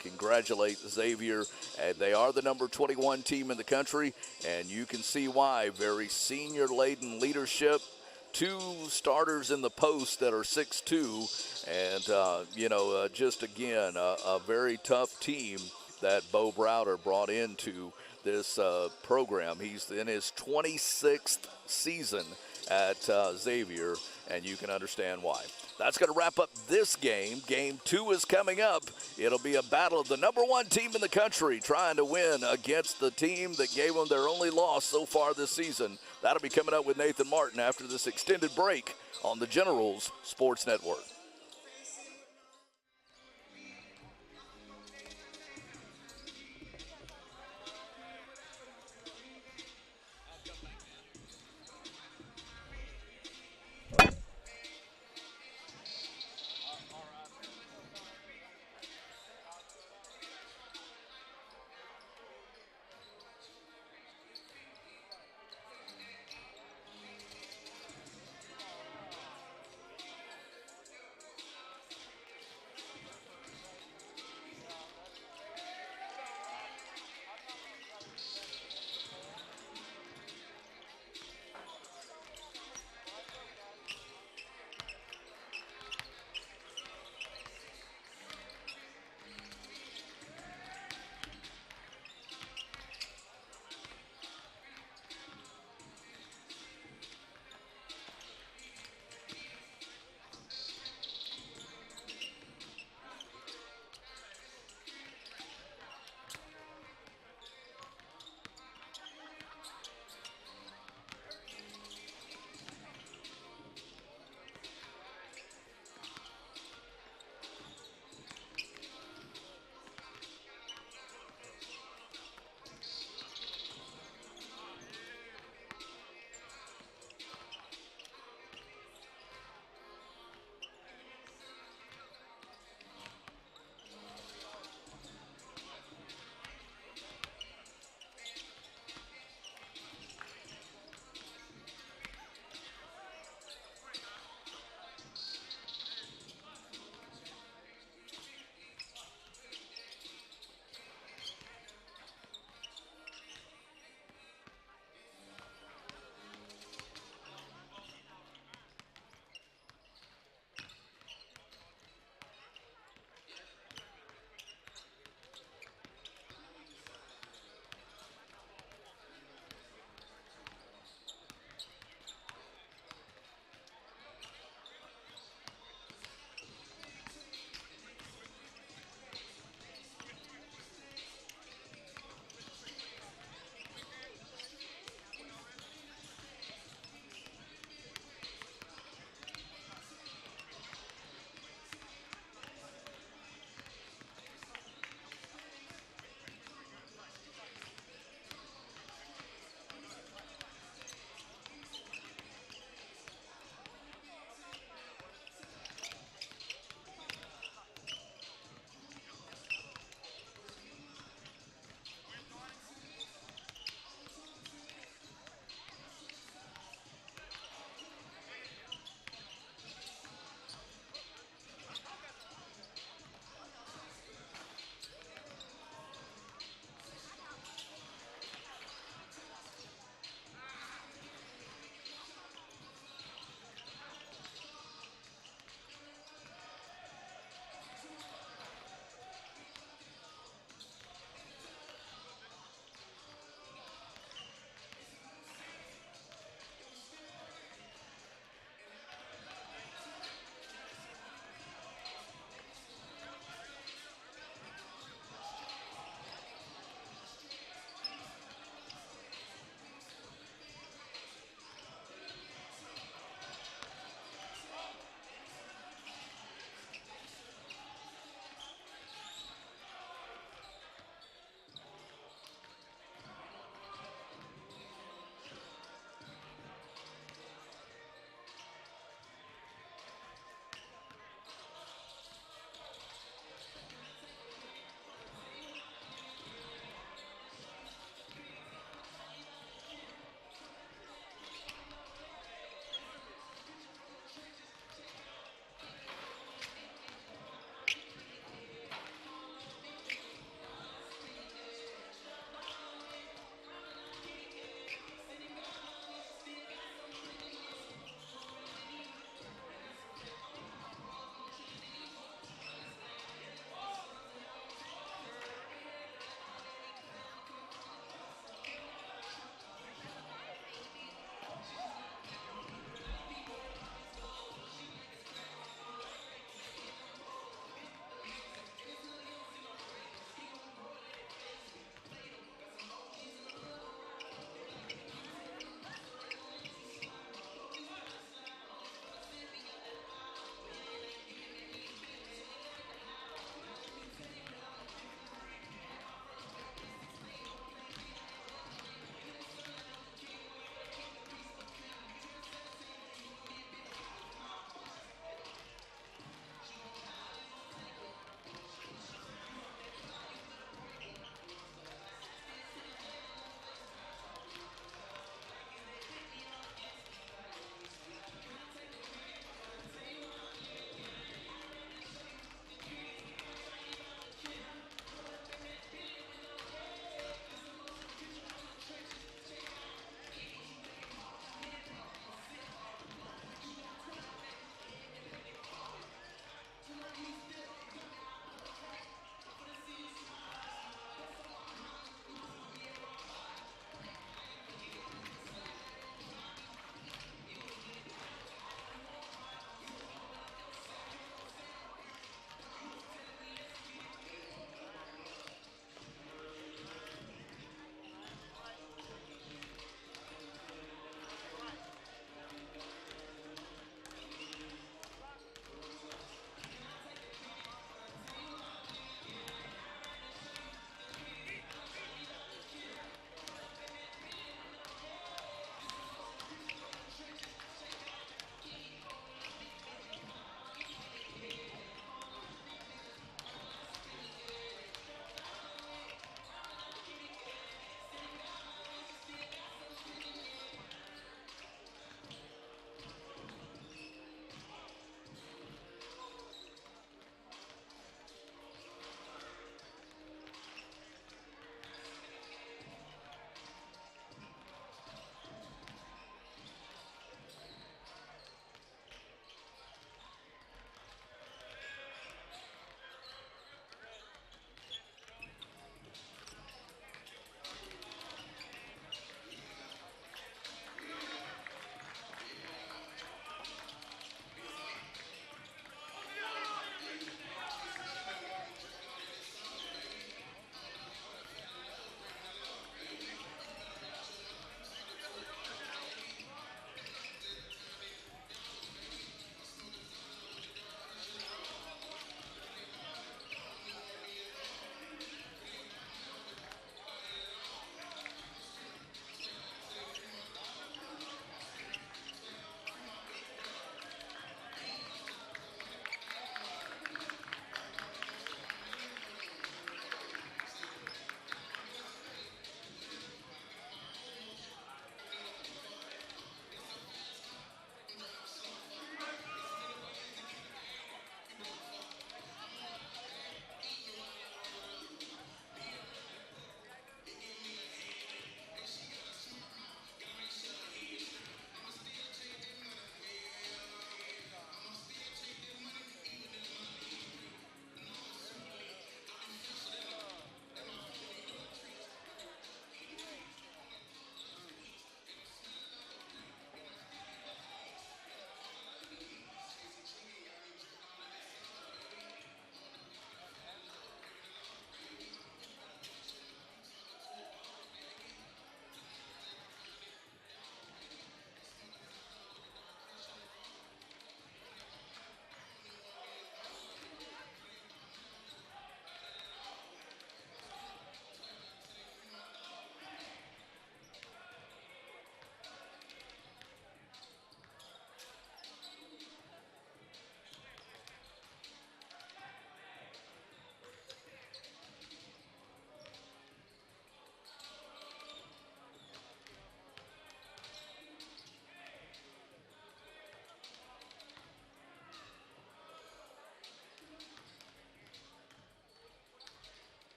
congratulate Xavier. And they are the number 21 team in the country, and you can see why. Very senior-laden leadership. Two starters in the post that are 6'2", and, just again, a very tough team that Bo Browder brought into this program. He's in his 26th season at Xavier, and you can understand why. That's going to wrap up this game. Game 2 is coming up. It'll be a battle of the number 1 team in the country trying to win against the team that gave them their only loss so far this season. That'll be coming up with Nathan Martin after this extended break on the Generals Sports Network.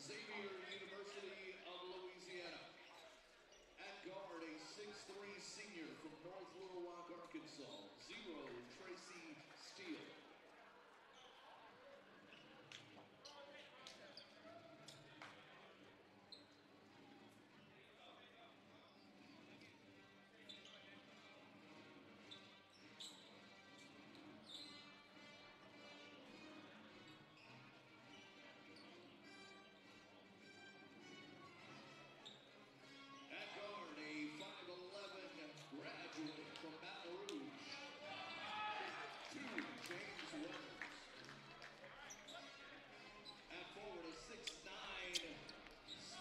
Xavier, University of Louisiana. At guard, a 6'3" senior from North Little Rock, Arkansas, 0 Tracy Steele. Graduate from Baton Rouge, 2 James Weathers. At forward, a 6'9",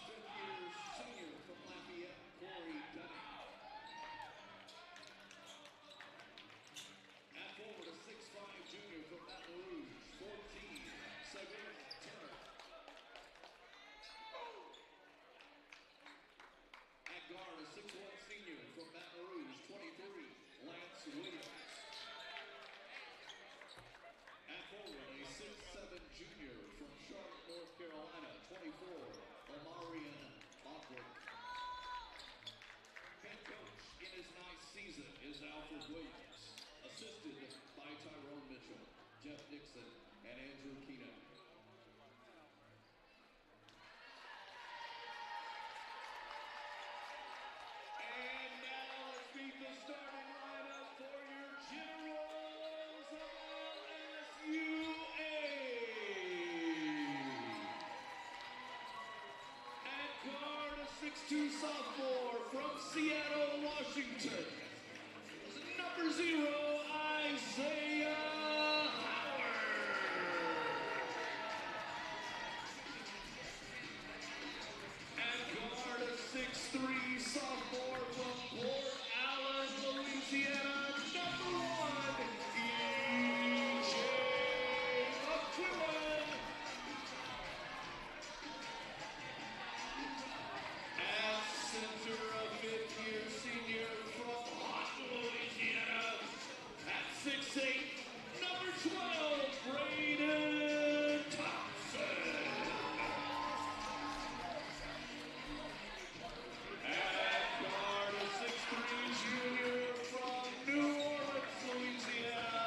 5th-year senior from Lafayette, Corey Dunning. At forward, a 6'5" junior from Baton Rouge, 14 Xavier Turner. At guard, a 6'1" senior from Baton Rouge, 23 Lance Williams. At forward, a 6'7" junior from Charlotte, North Carolina, 24 Omarion Mockrick. Head coach in his 9th season is Alfred Williams, assisted by Tyrone Mitchell, Jeff Dixon, and Andrew Keenan. And now let's meet the starting lineup for your Generals of LSUA. At guard, a 6'2" sophomore from Seattle, Washington, number 0, Isaiah Howard. At guard, a 6'3" sophomore from Port Allen, Louisiana, number 1, E.J. McQuillan. At center, a 5th-year senior from Hot, Louisiana, at 6'8", number 12, Braden Thompson. At guard, a 6'3" junior from New Orleans, Louisiana,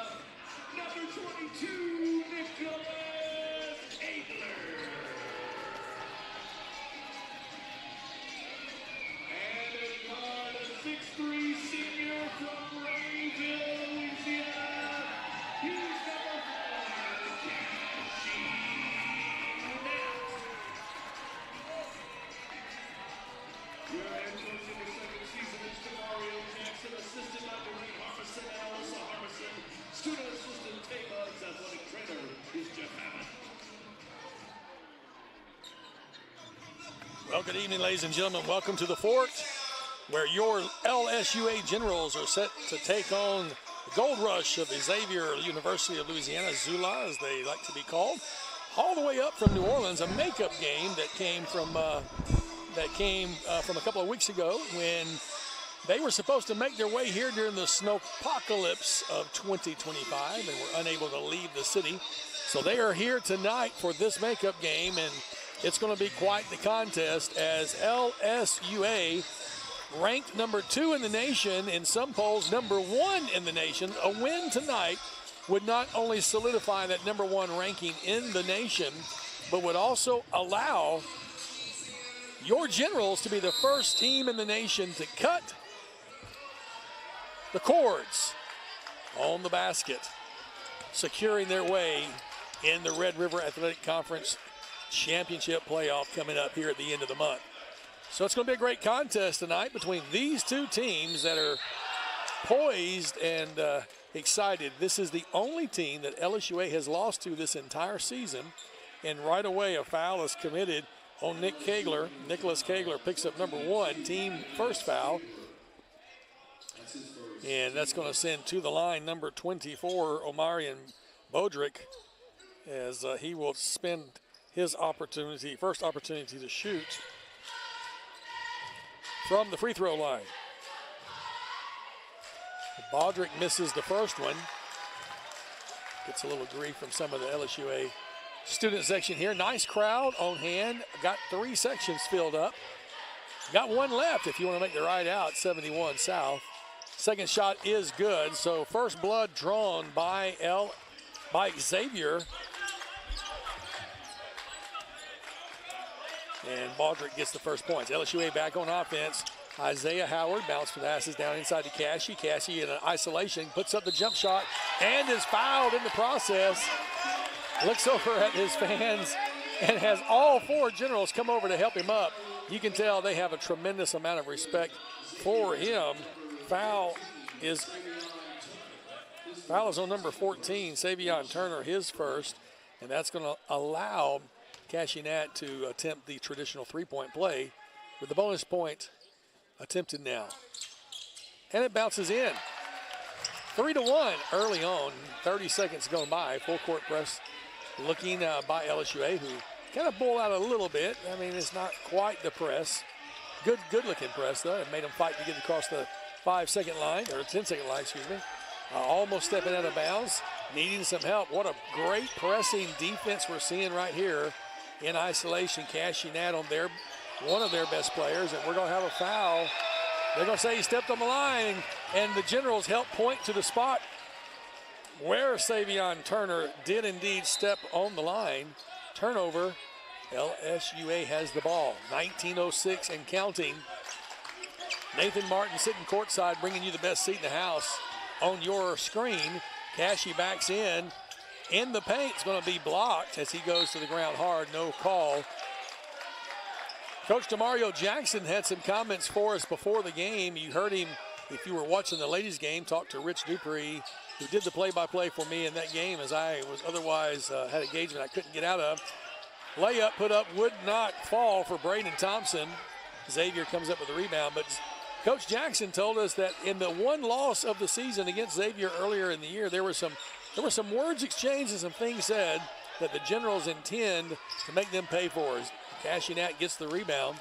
number 22, Nicholas Adler. And at guard, a 6'3" senior from Rayville, Louisiana, he's number 4, Casey Knapp. Your head coach in the 2nd season is Demario Jackson, assisted by Doreen Harmison and Alyssa Harmison. Student assistant Tay Bugs, athletic trainer is Jeff Hammond. Well, good evening, ladies and gentlemen. Welcome to the Fort, where your LSUA Generals are set to take on the Gold Rush of Xavier, University of Louisiana, Zula, as they like to be called, all the way up from New Orleans. A makeup game that came from a couple of weeks ago when they were supposed to make their way here during the snowpocalypse of 2025 and were unable to leave the city. So they are here tonight for this makeup game, and it's going to be quite the contest as LSUA, ranked number 2 in the nation, in some polls number 1 in the nation. A win tonight would not only solidify that number 1 ranking in the nation, but would also allow your Generals to be the first team in the nation to cut the cords on the basket, securing their way in the Red River Athletic Conference Championship playoff coming up here at the end of the month. So it's going to be a great contest tonight between these two teams that are poised and excited. This is the only team that LSUA has lost to this entire season, and right away a foul is committed on Nick Kegler. Nicholas Kegler picks up number 1, team first foul. And that's going to send to the line number 24, Omarion Bodrick, as he will spend his first opportunity to shoot from the free throw line. Bodrick misses the first one. Gets a little grief from some of the LSUA student section here. Nice crowd on hand. Got 3 sections filled up. Got 1 left if you want to make the ride out, 71 South. Second shot is good. So first blood drawn by Xavier. And Baldrick gets the first points. LSUA back on offense. Isaiah Howard bounce passes down inside to Cassie. Cassie in an isolation puts up the jump shot and is fouled in the process. Looks over at his fans and has all 4 Generals come over to help him up. You can tell they have a tremendous amount of respect for him. Foul is on number 14, Xavier Turner, his first, and that's going to allow Cassie Nat to attempt the traditional 3-point play with the bonus point attempted now. And it bounces in. 3-1 early on, 30 seconds going by. Full court press looking by LSUA, who kind of bull out a little bit. I mean, it's not quite the press. Good looking press, though. It made them fight to get across the 5-second line, or 10-second line, excuse me. Almost stepping out of bounds, needing some help. What a great pressing defense we're seeing right here in isolation. Cassie Nat on one of their best players, and we're going to have a foul. They're going to say he stepped on the line, and the Generals help point to the spot where Xavier Turner did indeed step on the line. Turnover. LSUA has the ball. 19:06 and counting. Nathan Martin sitting courtside, bringing you the best seat in the house on your screen. Cassie backs in the paint. It's going to be blocked as he goes to the ground hard. No call. Coach DeMario Jackson had some comments for us before the game. You heard him, if you were watching the ladies' game, talk to Rich Dupree, who did the play-by-play for me in that game as I was otherwise had engagement I couldn't get out of. Layup put up would not fall for Braden Thompson. Xavier comes up with a rebound, but Coach Jackson told us that in the one loss of the season against Xavier earlier in the year, there were some words exchanged and some things said that the Generals intend to make them pay for. Cassie Nat gets the rebound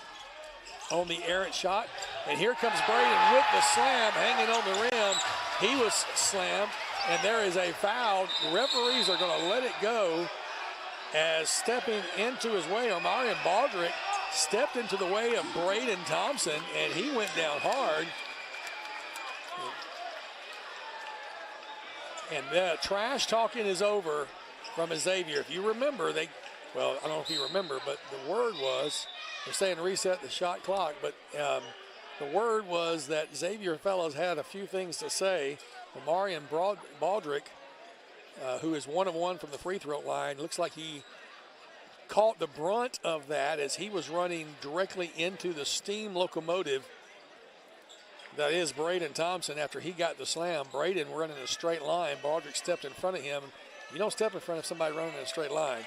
on the errant shot, and here comes Braden with the slam, hanging on the rim. He was slammed, and there is a foul. Referees are going to let it go as stepping into his way, Omarion Baldrick stepped into the way of Braden Thompson, and he went down hard. And the trash talking is over from Xavier. If you remember, well, I don't know if you remember, but the word was, they're saying reset the shot clock, but the word was that Xavier fellows had a few things to say. Omarion Baldrick, who is 1 of 1 from the free throw line, looks like he caught the brunt of that as he was running directly into the steam locomotive that is Braden Thompson. After he got the slam, Braden running a straight line. Baldrick stepped in front of him. You don't step in front of somebody running in a straight line.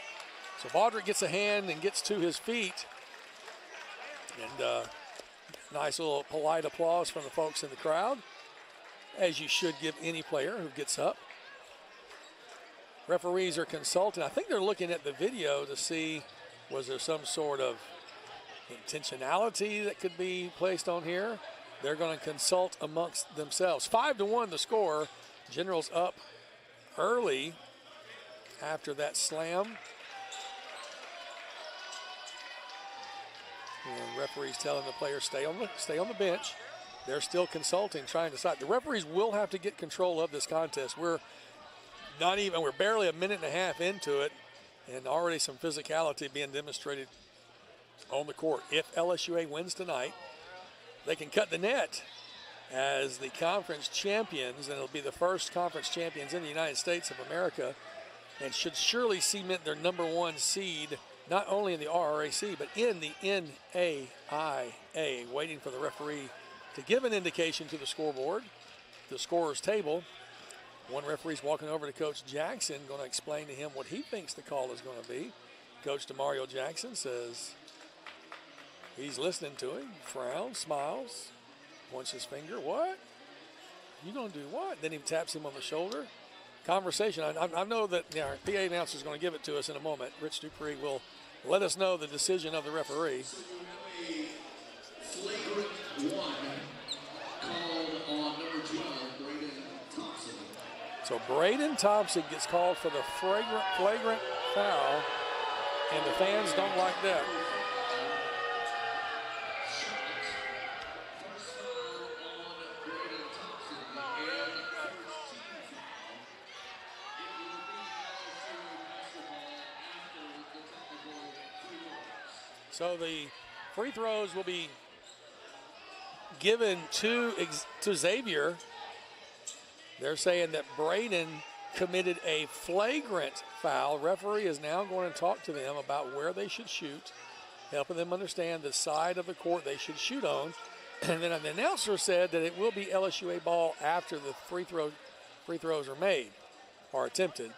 So Baldrick gets a hand and gets to his feet. And nice little polite applause from the folks in the crowd, as you should give any player who gets up. Referees are consulting. I think they're looking at the video to see, was there some sort of intentionality that could be placed on here? They're going to consult amongst themselves. 5-1 the score. Generals up early after that slam. And referees telling the players stay on the bench. They're still consulting, trying to decide. The referees will have to get control of this contest. We're barely a minute and a half into it, and already some physicality being demonstrated on the court. If LSUA wins tonight, they can cut the net as the conference champions, and it'll be the first conference champions in the United States of America, and should surely cement their #1 seed, not only in the RRAC, but in the NAIA, waiting for the referee to give an indication to the scoreboard, the scorer's table. One referee's walking over to Coach Jackson, going to explain to him what he thinks the call is going to be. Coach DeMario Jackson says he's listening to him, frowns, smiles, points his finger. What? You going to do what? Then he taps him on the shoulder. Conversation. I know that our PA announcer is going to give it to us in a moment. Rich Dupree will let us know the decision of the referee. Flagrant 1 called on number 12, Braden Thompson. So Braden Thompson gets called for the flagrant foul And the fans don't like that. So the free throws will be given to Xavier. They're saying that Braden committed a flagrant foul. Referee is now going to talk to them about where they should shoot, helping them understand the side of the court they should shoot on. And then the announcer said that it will be LSUA ball after the free throws are made or attempted.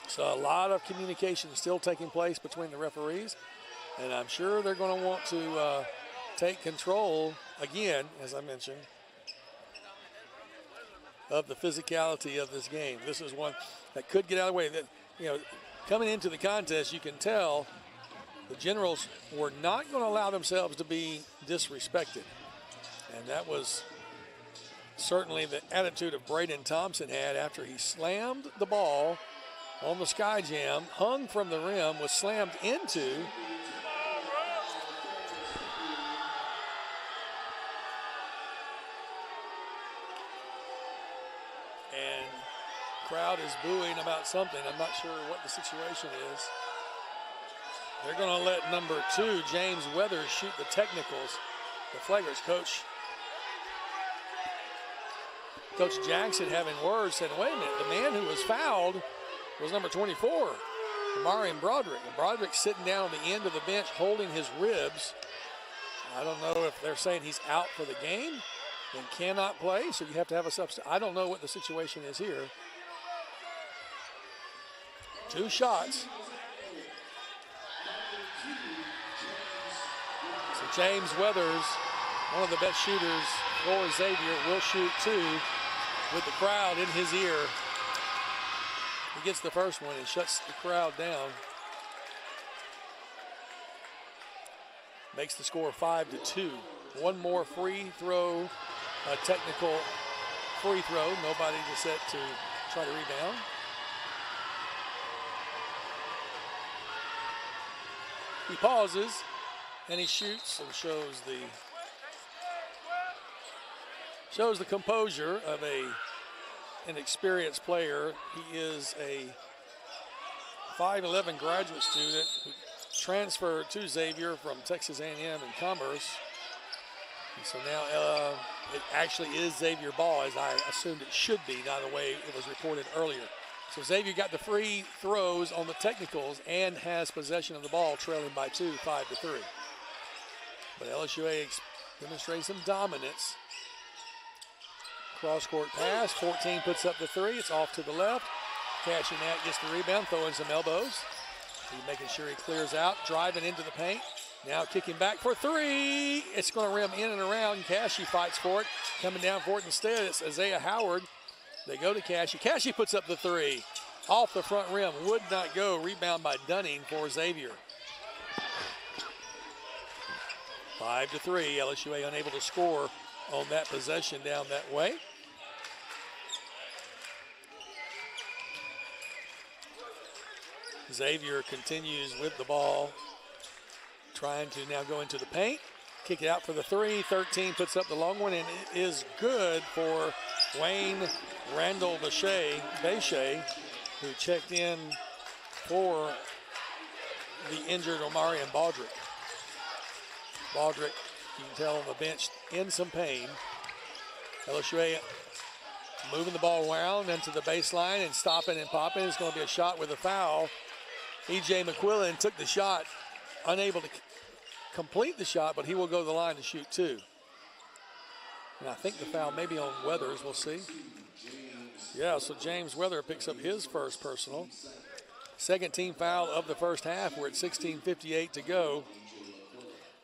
So a lot of communication still taking place between the referees. And I'm sure they're going to want to take control, again, as I mentioned, of the physicality of this game. This is one that could get out of the way. That, you know, coming into the contest, you can tell the Generals were not going to allow themselves to be disrespected. And that was certainly the attitude of Braden Thompson had after he slammed the ball on the sky jam, hung from the rim, was slammed into. Crowd is booing about something. I'm not sure what the situation is. They're going to let number 2, James Weathers, shoot the technicals. The flagrants. Coach Jackson having words, said, wait a minute, the man who was fouled was number 24, Marion Broderick. And Broderick's sitting down on the end of the bench holding his ribs. I don't know if they're saying he's out for the game and cannot play, so you have to have a substitute. I don't know what the situation is here. 2 shots. So James Weathers, one of the best shooters for Xavier, will shoot 2 with the crowd in his ear. He gets the first one and shuts the crowd down. Makes the score 5-2. One more free throw, a technical free throw. Nobody to set to try to rebound. He pauses and he shoots and shows the composure of an experienced player. He is a 5'11" graduate student who transferred to Xavier from Texas A&M in Commerce. And so now it actually is Xavier ball, as I assumed it should be, not the way it was reported earlier. So Xavier got the free throws on the technicals and has possession of the ball, trailing by 2, 5-3. But LSUA demonstrates some dominance. Cross-court pass, 14 puts up the 3, it's off to the left. Cashing out, gets the rebound, throwing some elbows. He's making sure he clears out, driving into the paint. Now kicking back for 3. It's going to rim in and around. Cashy fights for it. Coming down for it instead, it's Isaiah Howard. They go to Cashy. Cashy puts up the 3. Off the front rim, would not go. Rebound by Dunning for Xavier. 5-3. LSUA unable to score on that possession down that way. Xavier continues with the ball, trying to now go into the paint. Kick it out for the 3. 13 puts up the long one, and it is good for Wayne Randall Bechet, who checked in for the injured Omarion Baldrick. Baldrick, you can tell on the bench, in some pain. LSUA moving the ball around into the baseline and stopping and popping. It's going to be a shot with a foul. E.J. McQuillan took the shot, unable to complete the shot, but he will go to the line to shoot 2. And I think the foul may be on Weathers. We'll see. Yeah, so James Weather picks up his first personal. Second team foul of the first half. We're at 16:58 to go.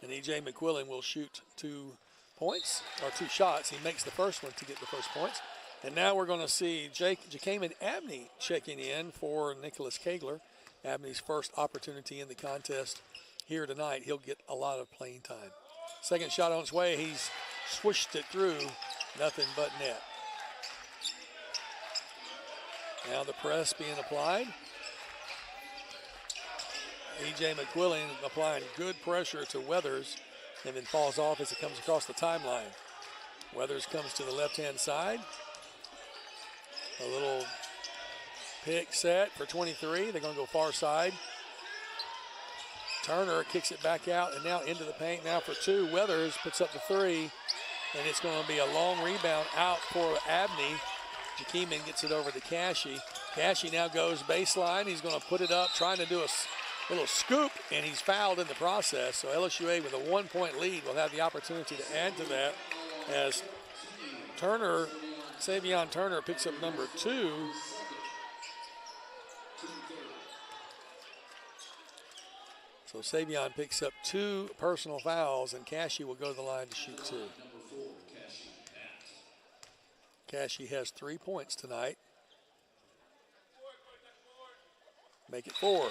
And E.J. McQuillan will shoot 2 points, or 2 shots. He makes the first one to get the first points. And now we're going to see Jakaman Abney checking in for Nicholas Kegler. Abney's first opportunity in the contest here tonight. He'll get a lot of playing time. Second shot on its way. He's swished it through. Nothing but net. Now the press being applied. E.J. McQuillan applying good pressure to Weathers and then falls off as it comes across the timeline. Weathers comes to the left-hand side. A little pick set for 23. They're going to go far side. Turner kicks it back out and now into the paint now for 2. Weathers puts up the 3, and it's going to be a long rebound out for Abney. Jakeeman gets it over to Cashy. Cashy now goes baseline. He's going to put it up, trying to do a little scoop, and he's fouled in the process. So LSUA with a 1-point lead will have the opportunity to add to that as Turner, Xavier Turner picks up number 2. So Xavier picks up 2 personal fouls, and Cashy will go to the line to shoot 2. Cashy has 3 points tonight. Make it 4.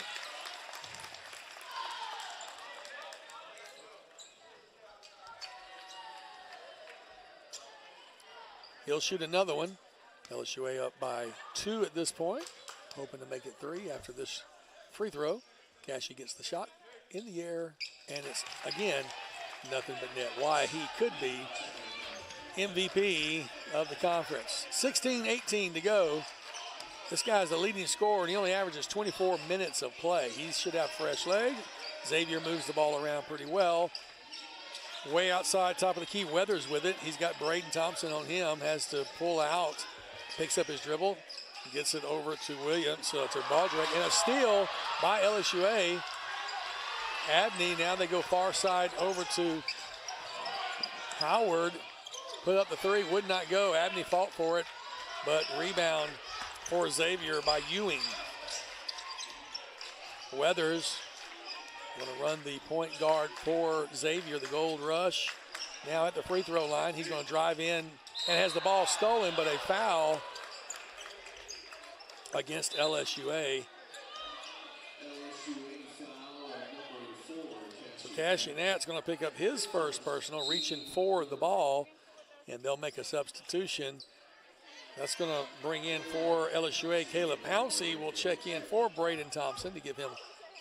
He'll shoot another one. LSUA up by 2 at this point, hoping to make it 3 after this free throw. Cashy gets the shot in the air, and it's, again, nothing but net. Why he could be MVP of the conference. 16-18 to go. This guy's the leading scorer, and he only averages 24 minutes of play. He should have fresh leg. Xavier moves the ball around pretty well. Way outside, top of the key, Weathers with it. He's got Braden Thompson on him, has to pull out, picks up his dribble, gets it over to Williams, to Baldrick, and a steal by LSUA. Abney, now they go far side over to Howard. Put up the 3, would not go. Abney fought for it, but rebound for Xavier by Ewing. Weathers going to run the point guard for Xavier, the Gold Rush. Now at the free throw line, he's going to drive in and has the ball stolen, but a foul against LSUA. So Cashy Nat's going to pick up his first personal, reaching for the ball, and they'll make a substitution. That's going to bring in for LSUA. Caleb Pouncey will check in for Braden Thompson to give him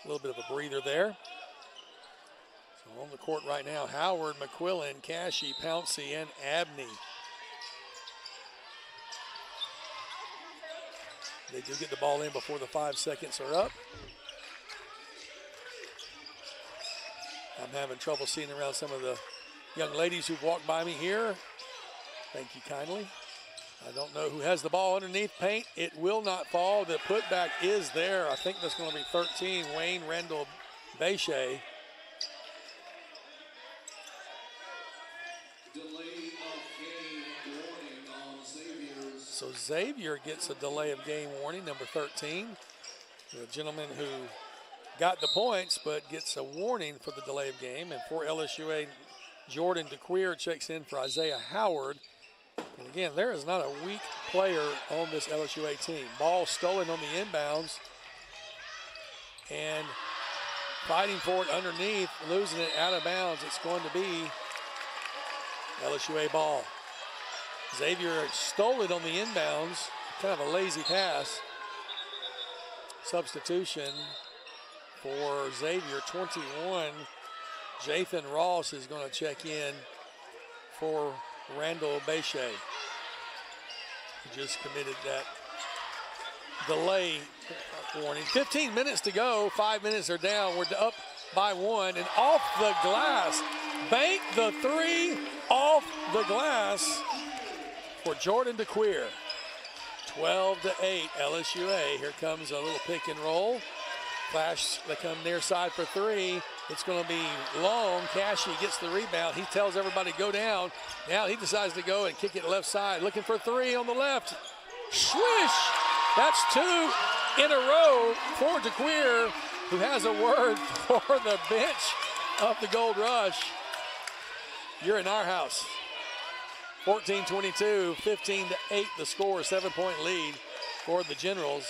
a little bit of a breather there. So on the court right now, Howard, McQuillan, Cashy, Pouncey, and Abney. They do get the ball in before the 5 seconds are up. I'm having trouble seeing around some of the young ladies who've walked by me here. Thank you kindly. I don't know who has the ball underneath paint. It will not fall. The putback is there. I think that's going to be 13, Wayne Randall Bechet. So Xavier gets a delay of game warning, number 13. The gentleman who got the points but gets a warning for the delay of game. And for LSUA, Jordan DeQueer checks in for Isaiah Howard. And again, there is not a weak player on this LSUA team. Ball stolen on the inbounds. And fighting for it underneath, losing it out of bounds. It's going to be LSUA ball. Xavier stole it on the inbounds. Kind of a lazy pass. Substitution for Xavier, 21. Jathan Ross is going to check in for Randall Bechet. He just committed that delay warning. 15 minutes to go. 5 minutes are down. We're up by 1. And off the glass. Bank the 3 off the glass for Jordan DeQueer. 12-8 LSUA. Here comes a little pick and roll. Flash, they come near side for 3. It's going to be long. Cashy gets the rebound. He tells everybody go down. Now he decides to go and kick it left side. Looking for 3 on the left. Swish! That's 2 in a row for DeQueer, who has a word for the bench of the Gold Rush. You're in our house. 14-22, 15-8 the score, 7-point lead for the Generals.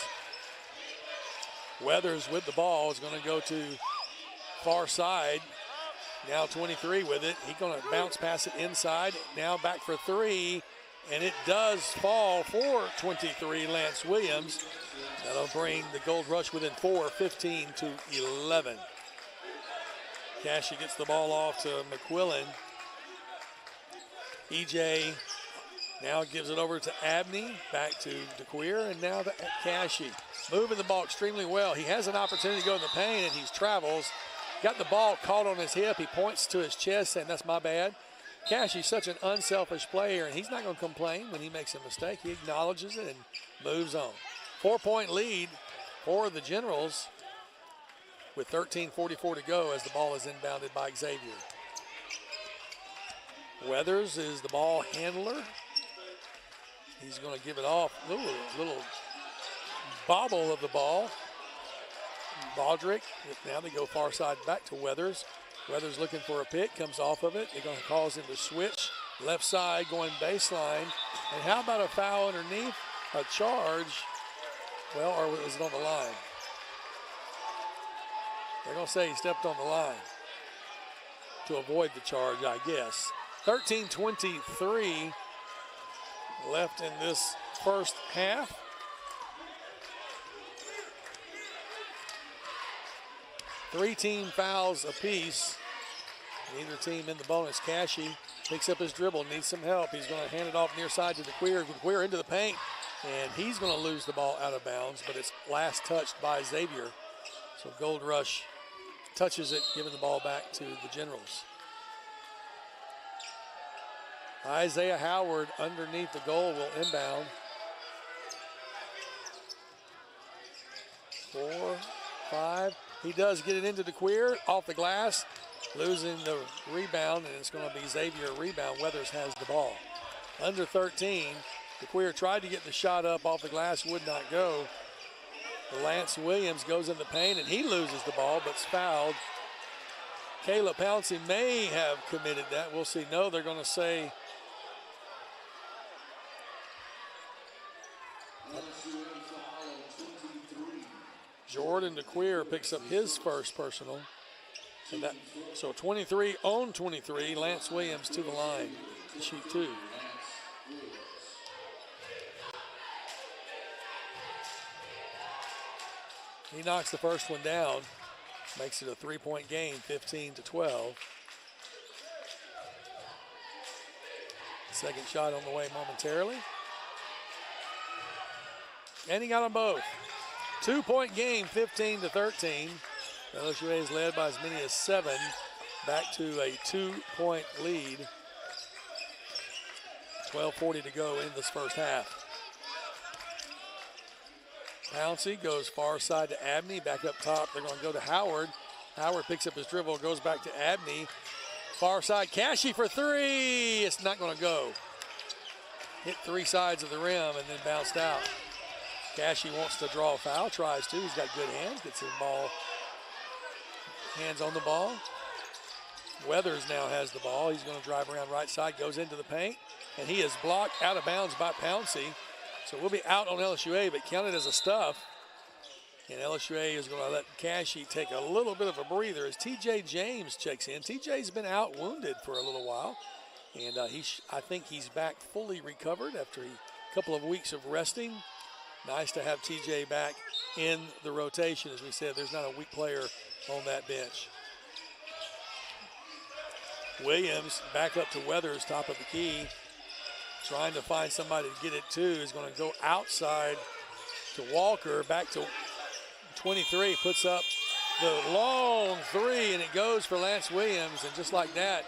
Weathers with the ball is going to go to far side. Now 23 with it. He's going to bounce pass it inside. Now back for 3. And it does fall for 23, Lance Williams. That'll bring the Gold Rush within 4, 15-11. Cashy gets the ball off to McQuillan. EJ now gives it over to Abney, back to DeQueer, and now to Cashy. Moving the ball extremely well. He has an opportunity to go in the paint, and he travels. Got the ball caught on his hip. He points to his chest, saying, that's my bad. Cashy's such an unselfish player, and he's not going to complain when he makes a mistake. He acknowledges it and moves on. 4-point lead for the Generals with 13:44 to go as the ball is inbounded by Xavier. Weathers is the ball handler. He's going to give it off. Little bobble of the ball. Baldrick. Now they go far side back to Weathers. Weathers looking for a pick, comes off of it. They're going to cause him to switch. Left side going baseline. And how about a foul underneath? A charge. Well, or was it on the line? They're going to say he stepped on the line to avoid the charge, I guess. 13:23 left in this first half. Three team fouls apiece. Neither team in the bonus. Cashy picks up his dribble, needs some help. He's going to hand it off near side to DeQueer. DeQueer into the paint, and he's going to lose the ball out of bounds, but it's last touched by Xavier. So Gold Rush touches it, giving the ball back to the Generals. Isaiah Howard underneath the goal will inbound. 4, 5. He does get it into DeQueer, off the glass, losing the rebound, and it's going to be Xavier rebound. Weathers has the ball. Under 13, DeQueer tried to get the shot up off the glass, would not go. Lance Williams goes in the paint, and he loses the ball, but's fouled. Caleb Pouncey may have committed that. We'll see. No, they're going to say Jordan DeQueer picks up his first personal. And that, so 23 on 23, Lance Williams to the line to shoot 2. He knocks the first one down, makes it a 3-point game, 15-12. Second shot on the way momentarily. And he got them both. 2-point game, 15-13. LSUA is led by as many as 7, back to a 2-point lead. 12:40 to go in this first half. Pouncey goes far side to Abney, back up top. They're going to go to Howard. Howard picks up his dribble, goes back to Abney. Far side, Cashy for 3. It's not going to go. Hit 3 sides of the rim and then bounced out. Cashy wants to draw a foul, tries to. He's got good hands, gets his ball, hands on the ball. Weathers now has the ball. He's going to drive around right side, goes into the paint, and he is blocked out of bounds by Pouncey. So we'll be out on LSUA, but counted as a stuff. And LSUA is going to let Cashy take a little bit of a breather as TJ James checks in. TJ's been out wounded for a little while, and I think he's back fully recovered after a couple of weeks of resting. Nice to have TJ back in the rotation. As we said, there's not a weak player on that bench. Williams back up to Weathers, top of the key. Trying to find somebody to get it to. Is going to go outside to Walker. Back to 23. Puts up the long 3, and it goes for Lance Williams. And just like that,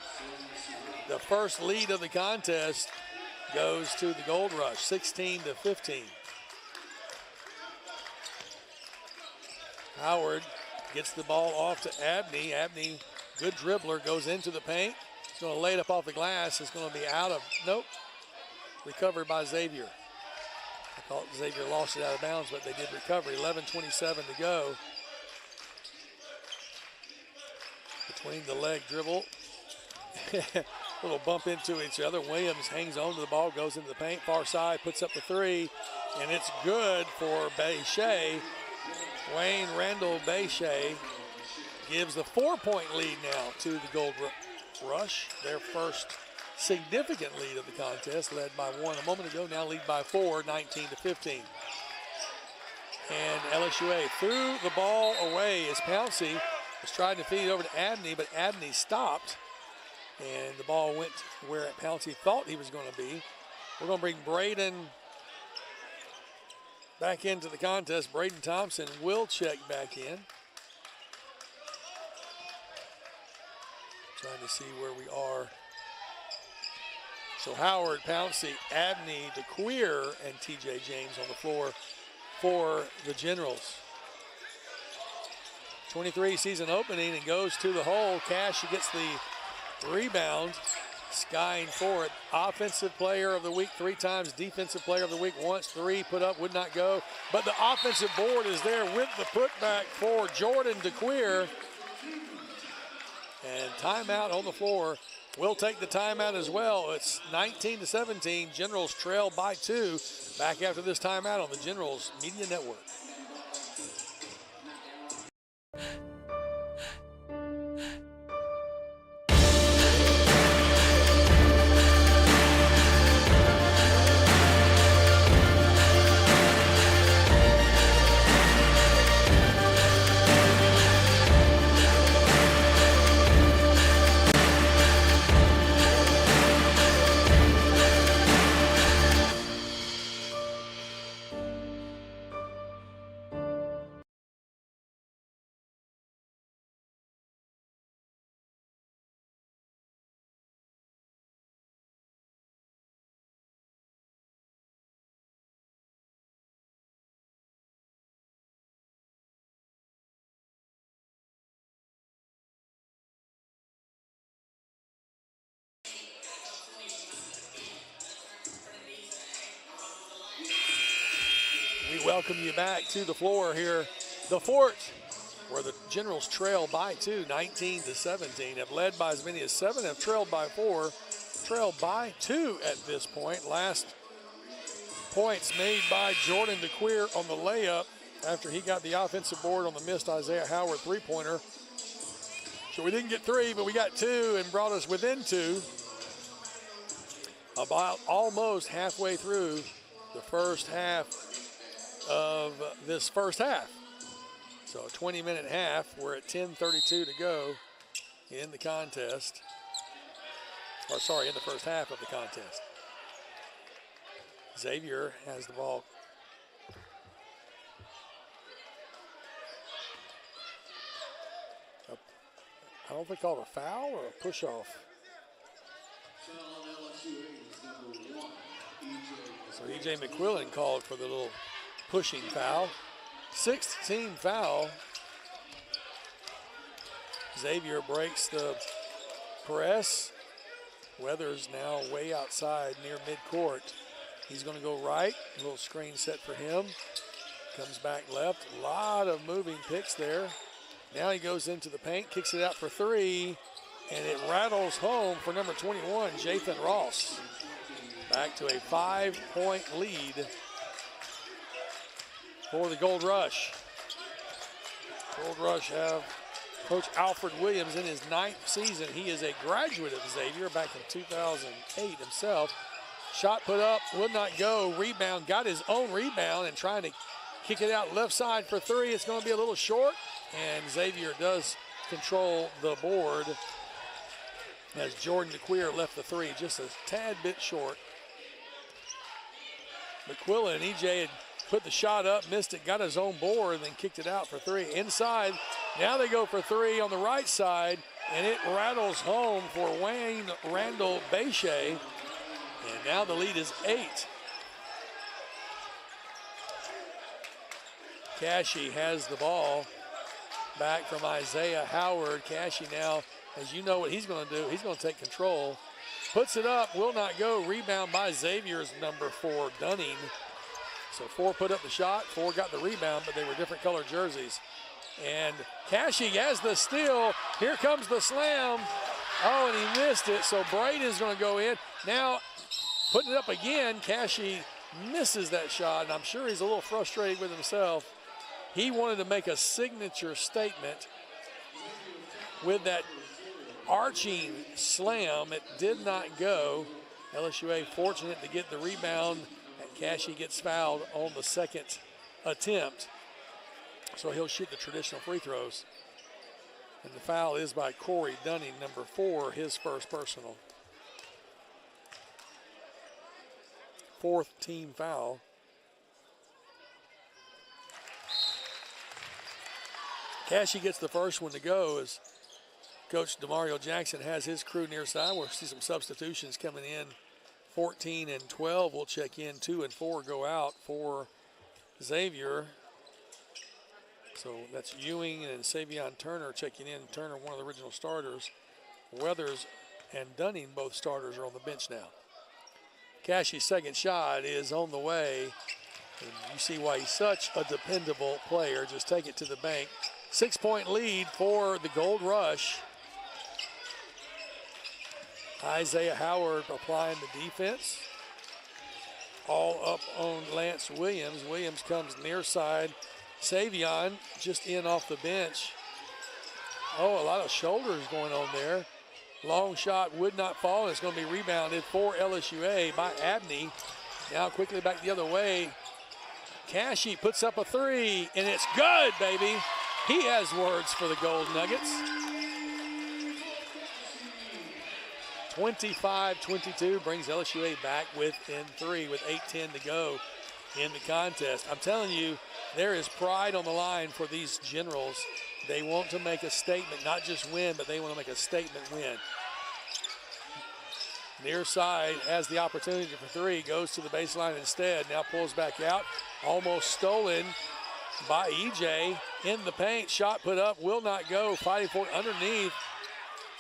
the first lead of the contest goes to the Gold Rush, 16-15. Howard gets the ball off to Abney. Abney, good dribbler, goes into the paint. He's going to lay it up off the glass. It's going to be out of, nope, recovered by Xavier. I thought Xavier lost it out of bounds, but they did recover. 11:27 to go. Between the leg dribble. Little bump into each other. Williams hangs on to the ball, goes into the paint, far side, puts up the 3, and it's good for Bechet. Wayne Randall Bechet gives the 4-point lead now to the Gold Rush, their first significant lead of the contest, led by 1 a moment ago, now lead by 4, 19-15. And LSUA threw the ball away as Pouncey was trying to feed it over to Abney, but Abney stopped, and the ball went where Pouncey thought he was going to be. We're going to bring Braden back into the contest. Braden Thompson will check back in. Trying to see where we are. So Howard, Pouncey, Abney, DeQueer, and TJ James on the floor for the Generals. 23 season opening and goes to the hole. Cash gets the rebound. Skying for it. Offensive player of the week 3 times. Defensive player of the week once. 3 put up, would not go. But the offensive board is there with the putback for Jordan DeQueer. And timeout on the floor. We'll take the timeout as well. It's 19-17. Generals trail by 2. Back after this timeout on the Generals Media Network. We welcome you back to the floor here. The Fort, where the Generals trail by 2, 19-17. Have led by as many as 7, have trailed by 4, trailed by 2 at this point. Last points made by Jordan DeQueer on the layup after he got the offensive board on the missed Isaiah Howard three-pointer. So we didn't get 3, but we got 2 and brought us within 2. About almost halfway through the first half of this first half. So a 20-minute half. We're at 10:32 to go in the contest. Or sorry, in the first half of the contest. Xavier has the ball. I don't think called a foul or a push off. So E.J. McQuillan called for the little pushing foul. 6th team foul. Xavier breaks the press. Weathers now way outside near midcourt. He's going to go right. A little screen set for him. Comes back left. A lot of moving picks there. Now he goes into the paint, kicks it out for 3, and it rattles home for number 21, Jathan Ross. Back to a 5-point lead for the Gold Rush. Gold Rush have Coach Alfred Williams in his 9th season. He is a graduate of Xavier back in 2008 himself. Shot put up, would not go. Rebound, got his own rebound and trying to kick it out left side for 3. It's going to be a little short, and Xavier does control the board as Jordan DeQueer left the 3 just a tad bit short. McQuillan and EJ had put the shot up, missed it, got his own board, and then kicked it out for 3. Inside, now they go for 3 on the right side, and it rattles home for Wayne Randall Bechet. And now the lead is 8. Cashy has the ball back from Isaiah Howard. Cashy now, as you know what he's going to do, he's going to take control. Puts it up, will not go. Rebound by Xavier's number 4, Dunning. So 4 put up the shot, 4 got the rebound, but they were different colored jerseys. And Cashy has the steal. Here comes the slam. Oh, and he missed it, so Braden's going to go in. Now, putting it up again, Cashy misses that shot, and I'm sure he's a little frustrated with himself. He wanted to make a signature statement with that arching slam. It did not go. LSUA fortunate to get the rebound, and Cashy gets fouled on the second attempt. So he'll shoot the traditional free throws. And the foul is by Corey Dunning, number 4, his first personal. 4th team foul. Cashy gets the first one to go as Coach DeMario Jackson has his crew near side. We'll see some substitutions coming in. 14 and 12 will check in. 2 and 4 go out for Xavier. So that's Ewing and Savion Turner checking in. Turner, one of the original starters. Weathers and Dunning, both starters, are on the bench now. Cashy's second shot is on the way. And you see why he's such a dependable player. Just take it to the bank. 6-point lead for the Gold Rush. Isaiah Howard applying the defense. All up on Lance Williams. Williams comes near side. Savion just in off the bench. Oh, a lot of shoulders going on there. Long shot would not fall. It's going to be rebounded for LSUA by Abney. Now quickly back the other way. Cashy puts up a 3, and it's good, baby. He has words for the Gold Nuggets. 25-22 brings LSUA back within 3 with 8:10 to go in the contest. I'm telling you, there is pride on the line for these Generals. They want to make a statement, not just win, but they want to make a statement win. Near side has the opportunity for 3, goes to the baseline instead, now pulls back out. Almost stolen by EJ in the paint. Shot put up, will not go. Fighting for it underneath.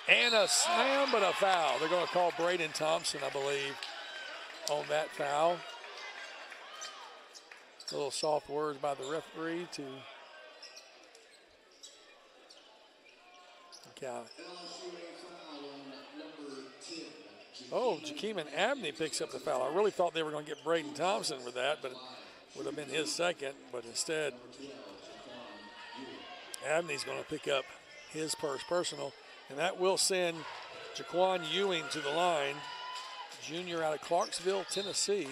And a slam, but a foul. They're going to call Braden Thompson, I believe, on that foul. A little soft words by the referee to count. Oh, Jakeeman Abney picks up the foul. I really thought they were going to get Braden Thompson with that, but it would have been his second. But instead, Abney's going to pick up his first personal. And that will send Jaquan Ewing to the line, junior out of Clarksville, Tennessee.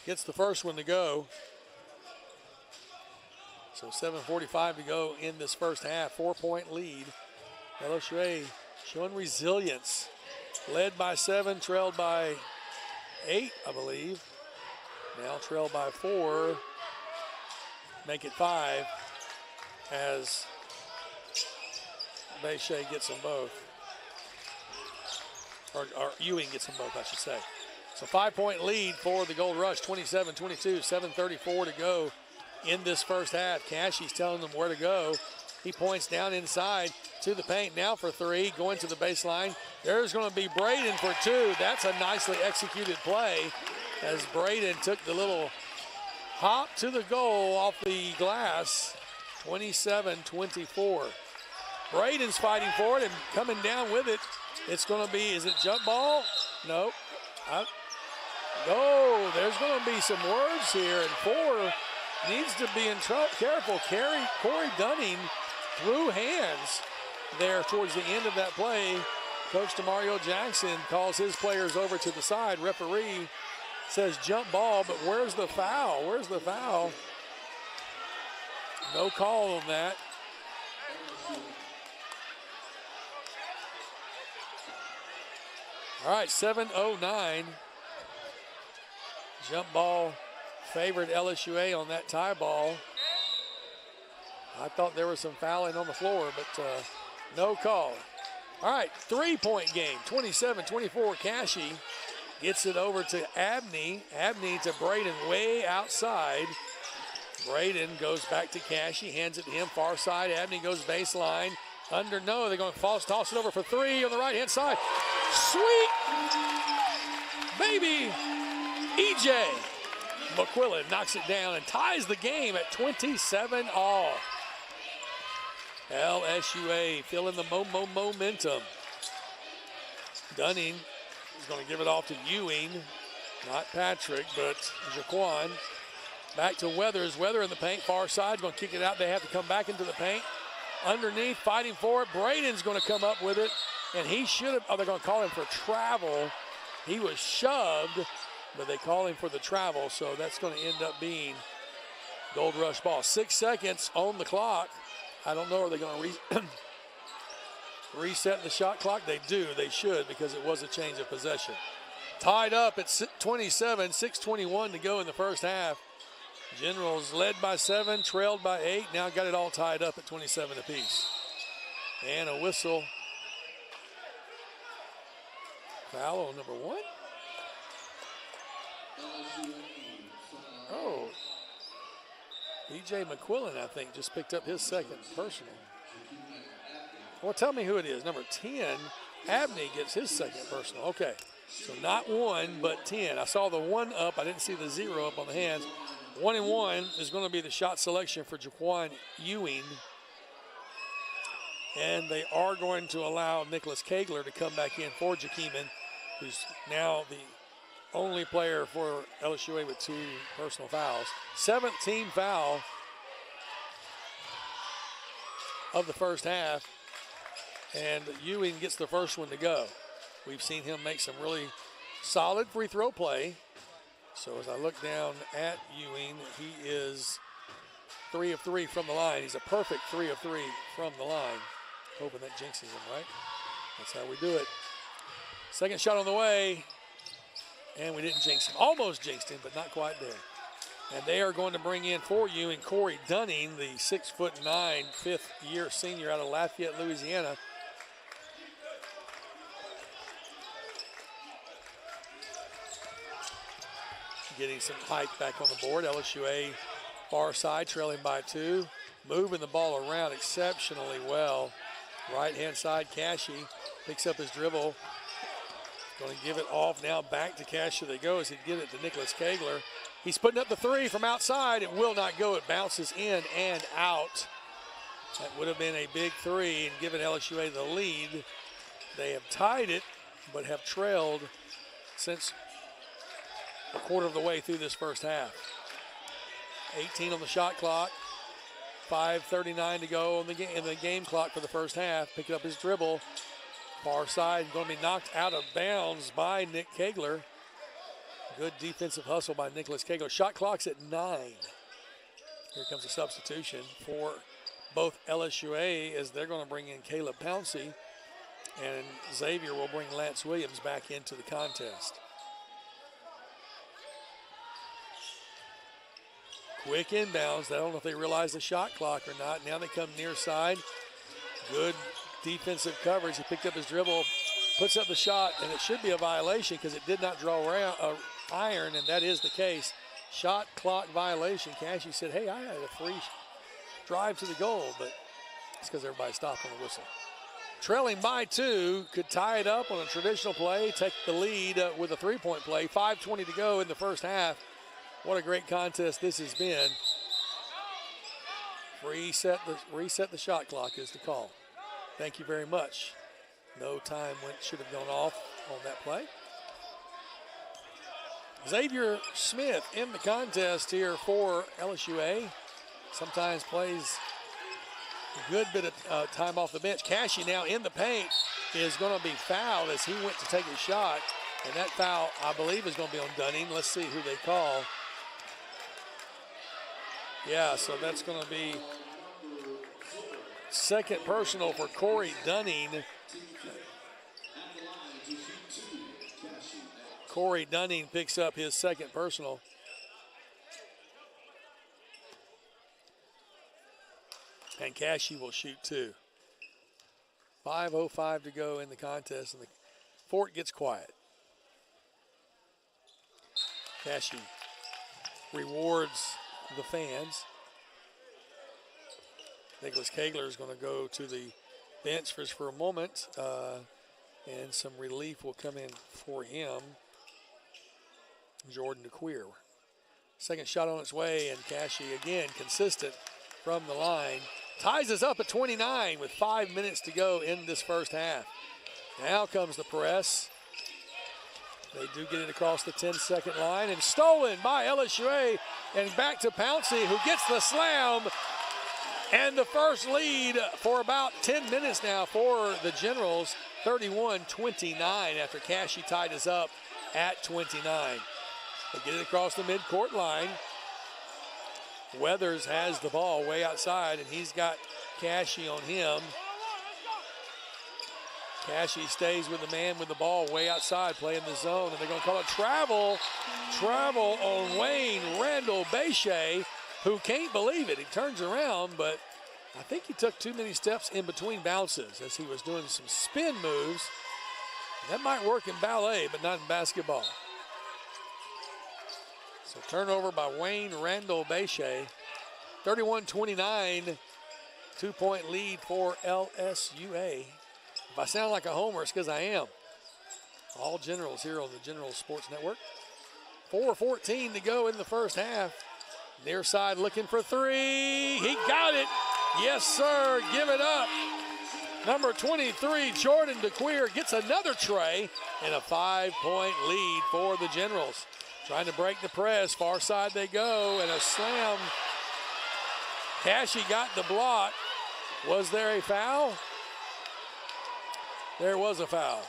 Gets the first one to go. So 7:45 to go in this first half. 4-point lead. LSUA showing resilience. Led by 7, trailed by 8, I believe. Now trailed by 4. Make it 5 as Bechet gets them both. Or Ewing gets them both, I should say. So 5-point lead for the Gold Rush, 27-22, 7:34 to go in this first half. Cashy's telling them where to go. He points down inside to the paint now for 3, going to the baseline. There's going to be Braden for 2. That's a nicely executed play as Braden took the little hop to the goal off the glass. 27-24. Braden's fighting for it and coming down with it. It's going to be, is it jump ball? Nope. No, there's going to be some words here, and 4 needs to be in trouble. Careful, Corey Dunning threw hands there towards the end of that play. Coach DeMario Jackson calls his players over to the side. Referee says jump ball, but where's the foul? Where's the foul? No call on that. All right, 7:09. Jump ball favored LSUA on that tie ball. I thought there was some fouling on the floor, but no call. All right, 3-point game, 27-24. Cashy gets it over to Abney. Abney to Braden way outside. Braden goes back to Cashy, hands it to him, far side. Abney goes baseline. They're going to toss it over for 3 on the right-hand side. Sweet baby EJ McQuillan knocks it down and ties the game at 27-all. LSUA feeling the momentum. Dunning is going to give it off to Ewing, not Patrick, but Jaquan. Back to Weathers. Weather in the paint, far side, going to kick it out. They have to come back into the paint. underneath, fighting for it. Braden's going to come up with it, and he should have, they're going to call him for travel. He was shoved, but they call him for the travel, so that's going to end up being Gold Rush ball. 6 seconds on the clock. I don't know, are they going to reset the shot clock? They do, they should, because it was a change of possession. Tied up at 27, 6:21 to go in the first half. Generals led by 7, trailed by 8, now got it all tied up at 27 apiece. And a whistle. Foul on number 1. Oh, E.J. McQuillan, I think, just picked up his second personal. Well, tell me who it is. Number 10, Abney gets his second personal. Okay, so not 1, but 10. I saw the 1 up. I didn't see the 0 up on the hands. 1 and 1 is going to be the shot selection for Jaquan Ewing. And they are going to allow Nicholas Kegler to come back in for Jakeeman, who's now the only player for LSUA with 2 personal fouls. 7th team foul of the first half, and Ewing gets the first one to go. We've seen him make some really solid free throw play. So as I look down at Ewing, he is 3 of 3 from the line. He's a perfect 3 of 3 from the line. Hoping that jinxes him, right? That's how we do it. Second shot on the way. And we didn't jinx him. Almost jinxed him, but not quite there. And they are going to bring in for Ewing Corey Dunning, the 6'9", 5th-year senior out of Lafayette, Louisiana. Getting some height back on the board. LSUA far side, trailing by 2. Moving the ball around exceptionally well. Right-hand side, Cashy picks up his dribble. Going to give it off now back to Cashy. They go as he'd give it to Nicholas Kegler. He's putting up the 3 from outside. It will not go. It bounces in and out. That would have been a big 3 and given LSUA the lead. They have tied it, but have trailed since a quarter of the way through this first half. 18 on the shot clock. 5:39 to go in the game clock for the first half. Picking up his dribble. Far side, going to be knocked out of bounds by Nick Kegler. Good defensive hustle by Nicholas Kegler. Shot clock's at 9. Here comes a substitution for both LSUA as they're going to bring in Caleb Pouncey, and Xavier will bring Lance Williams back into the contest. Quick inbounds. I don't know if they realize the shot clock or not. Now they come near side. Good defensive coverage. He picked up his dribble, puts up the shot, and it should be a violation because it did not draw around iron, and that is the case. Shot clock violation. Cashy said, hey, I had a free drive to the goal, but it's because everybody stopped on the whistle. Trailing by 2, could tie it up on a traditional play, take the lead with a 3-point play. 5:20 to go in the first half. What a great contest this has been. Reset the shot clock is the call. Thank you very much. No time should have gone off on that play. Xavier Smith in the contest here for LSUA. Sometimes plays a good bit of time off the bench. Cashy now in the paint is going to be fouled as he went to take a shot. And that foul, I believe, is going to be on Dunning. Let's see who they call. Yeah, so that's going to be second personal for Corey Dunning. Corey Dunning picks up his second personal. And Cashy will shoot 2. 5:05 to go in the contest, and the fort gets quiet. Cashy rewards the fans. Nicholas Kegler is going to go to the bench for a moment, and some relief will come in for him. Jordan DeQueer. Second shot on its way, and Cashy again consistent from the line. Ties us up at 29 with 5 minutes to go in this first half. Now comes the press. They do get it across the 10-second line and stolen by LSUA, and back to Pouncey, who gets the slam. And the first lead for about 10 minutes now for the Generals, 31-29 after Cashy tied us up at 29. They get it across the midcourt line. Weathers has the ball way outside, and he's got Cashy on him. Cashy stays with the man with the ball way outside, playing the zone, and they're going to call it travel. Travel on Wayne Randall Bechet, who can't believe it. He turns around, but I think he took too many steps in between bounces as he was doing some spin moves. That might work in ballet, but not in basketball. So turnover by Wayne Randall Bechet. 31-29, 2-point lead for LSUA. If I sound like a homer, it's because I am. All Generals here on the General Sports Network. 4:14 to go in the first half. Near side looking for three. He got it. Yes, sir. Give it up. Number 23, Jordan DeQueer, gets another tray and a 5-point lead for the Generals. Trying to break the press. Far side they go, and a slam. Cashy got the block. Was there a foul? There was a foul.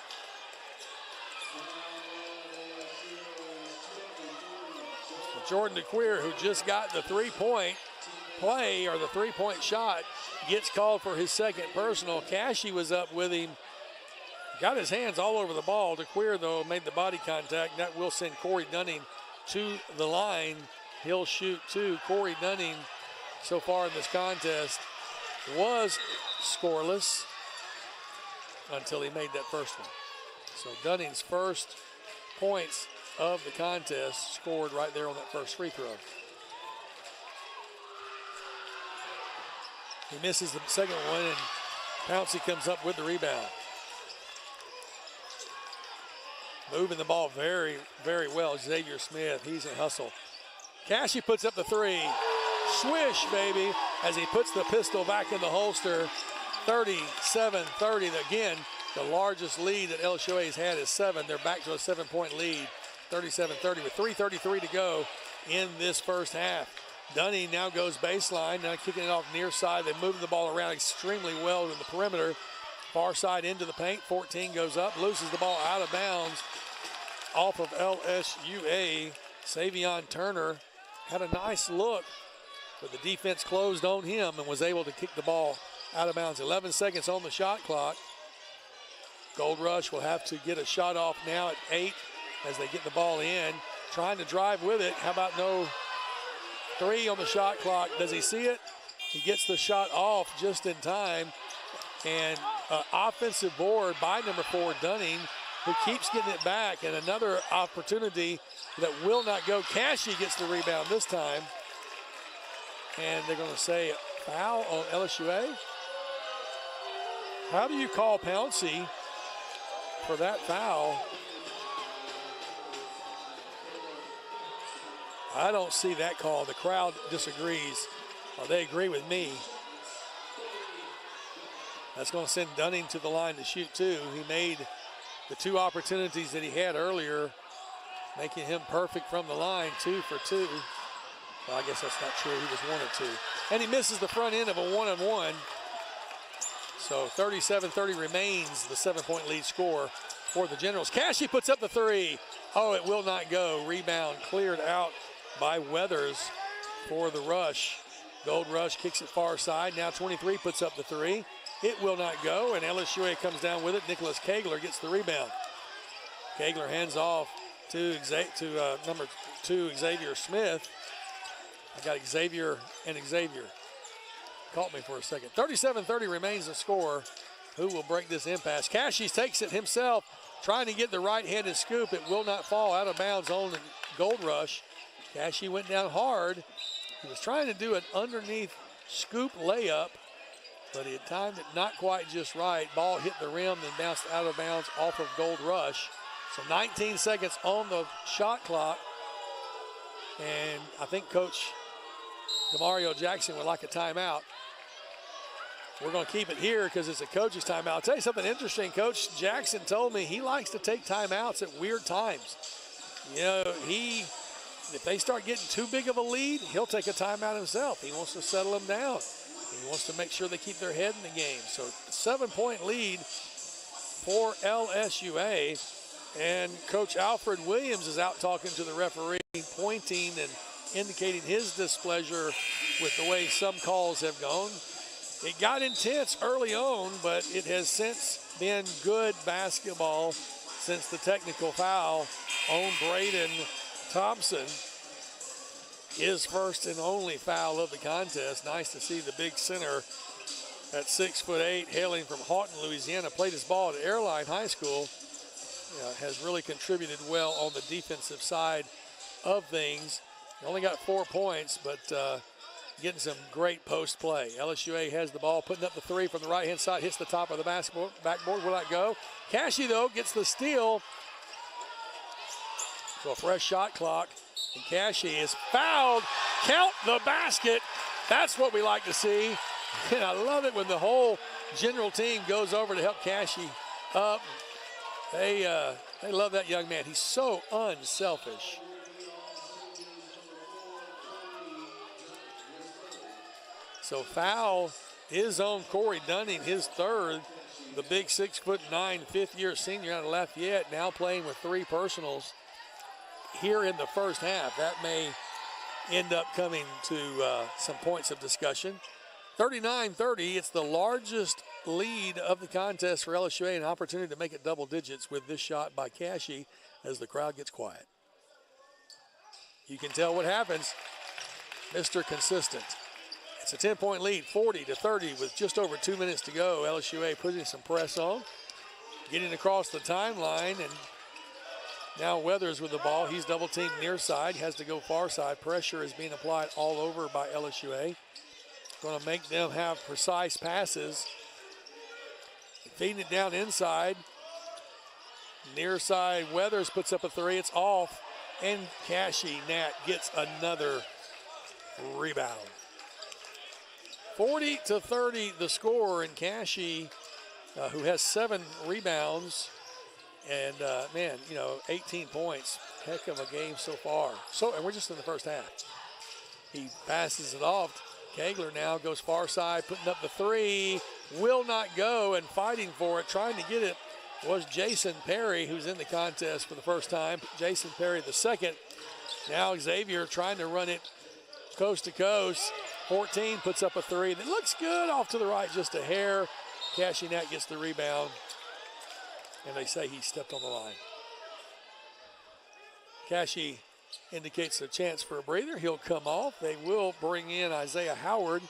Jordan DeQueer, who just got the three-point play or the three-point shot, gets called for his second personal. Cashy was up with him. Got his hands all over the ball. DeQueer, though, made the body contact. That will send Corey Dunning to the line. He'll shoot two. Corey Dunning, so far in this contest, was scoreless until he made that first one. So Dunning's first points of the contest scored right there on that first free throw. He misses the second one, and Pouncey comes up with the rebound. Moving the ball very, very well, Xavier Smith. He's in hustle. Cashy puts up the three. Swish, baby, as he puts the pistol back in the holster. 37-30. Again, the largest lead that LSUA has had is 7. They're back to a 7-point lead. 37-30 with 3:33 to go in this first half. Dunning now goes baseline, now kicking it off near side. They're moving the ball around extremely well in the perimeter. Far side into the paint. 14 goes up, loses the ball out of bounds off of LSUA. Savion Turner had a nice look, but the defense closed on him and was able to kick the ball out of bounds. 11 seconds on the shot clock. Gold Rush will have to get a shot off now at 8 as they get the ball in. Trying to drive with it. How about no three on the shot clock? Does he see it? He gets the shot off just in time. And offensive board by number 4, Dunning, who keeps getting it back. And another opportunity that will not go. Cashy gets the rebound this time. And they're going to say foul on LSUA. How do you call Pouncey for that foul? I don't see that call. The crowd disagrees, or they agree with me. That's going to send Dunning to the line to shoot two. He made the two opportunities that he had earlier, making him perfect from the line, 2 for 2. Well, I guess that's not true. He was 1 of 2. And he misses the front end of a 1-on-1. So 37-30 remains the 7-point lead score for the Generals. Cashy puts up the three. Oh, it will not go. Rebound cleared out by Weathers for the Rush. Gold Rush kicks it far side. Now 23 puts up the three. It will not go, and LSUA comes down with it. Nicholas Kegler gets the rebound. Kegler hands off to number 2, Xavier Smith. I got Xavier and Xavier. Caught me for a second. 37-30 remains the score. Who will break this impasse? Cashy takes it himself, trying to get the right-handed scoop. It will not fall. Out of bounds on the Gold Rush. Cashy went down hard. He was trying to do an underneath scoop layup, but he had timed it not quite just right. Ball hit the rim, then bounced out of bounds off of Gold Rush. So 19 seconds on the shot clock. And I think Coach Demario Jackson would like a timeout. We're going to keep it here because it's a coach's timeout. I'll tell you something interesting. Coach Jackson told me he likes to take timeouts at weird times. You know, if they start getting too big of a lead, he'll take a timeout himself. He wants to settle them down. He wants to make sure they keep their head in the game. So 7-point lead for LSUA. And Coach Alfred Williams is out talking to the referee, pointing and indicating his displeasure with the way some calls have gone. It got intense early on, but it has since been good basketball since the technical foul on Braden Thompson. His first and only foul of the contest. Nice to see the big center at 6'8", hailing from Houghton, Louisiana, played his ball at Airline High School. Has really contributed well on the defensive side of things. He only got 4 points, but getting some great post play. LSUA has the ball, putting up the three from the right-hand side, hits the top of the backboard, will not go. Cashy, though, gets the steal. So a fresh shot clock, and Cashy is fouled. Count the basket. That's what we like to see. And I love it when the whole general team goes over to help Cashy up. They love that young man. He's so unselfish. So foul is on Corey Dunning, his third. The big 6'9", fifth-year senior out of Lafayette, now playing with 3 personals here in the first half. That may end up coming to some points of discussion. 39-30, it's the largest lead of the contest for LSUA, an opportunity to make it double digits with this shot by Cashy as the crowd gets quiet. You can tell what happens. Mr. Consistent. It's a 10-point lead, 40-30 with just over 2 minutes to go. LSUA putting some press on, getting across the timeline, and now Weathers with the ball. He's double teamed near side, has to go far side. Pressure is being applied all over by LSUA. Going to make them have precise passes. Feeding it down inside. Near side, Weathers puts up a three. It's off. And Cashy Nat gets another rebound. 40-30 the score, and Cashy, who has 7 rebounds, and 18 points. Heck of a game so far. And we're just in the first half. He passes it off. Kegler now goes far side, putting up the three. Will not go, and fighting for it, trying to get it, was Jason Perry, who's in the contest for the first time. Jason Perry the second. Now Xavier trying to run it coast to coast. 14 puts up a three that looks good off to the right, just a hair. Cashy Nat gets the rebound, and they say he stepped on the line. Cashy indicates a chance for a breather. He'll come off. They will bring in Isaiah Howard.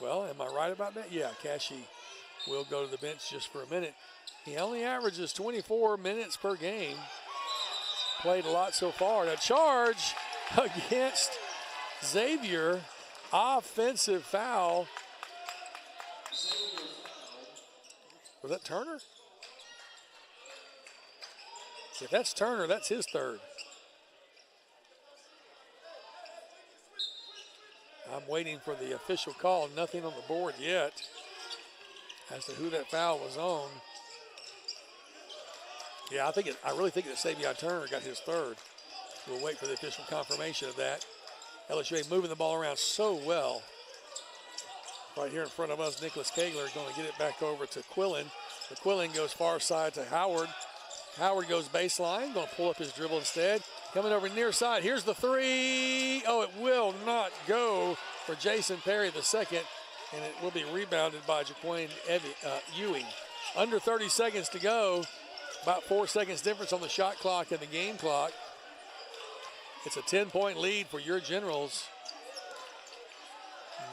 Well, am I right about that? Yeah, Cashy will go to the bench just for a minute. He only averages 24 minutes per game. Played a lot so far. A charge against Xavier. Offensive foul. Was that Turner? If that's Turner, that's his third. I'm waiting for the official call. Nothing on the board yet as to who that foul was on. Yeah, I really think that Xavier Turner got his third. We'll wait for the official confirmation of that. LSUA moving the ball around so well. Right here in front of us, Nicholas Kegler going to get it back over to Quillen. The Quillen goes far side to Howard. Howard goes baseline, going to pull up his dribble instead. Coming over near side, here's the three. Oh, it will not go for Jason Perry the second, and it will be rebounded by Jaquan Ewing. Under 30 seconds to go, about 4 seconds difference on the shot clock and the game clock. It's a 10-point lead for your Generals.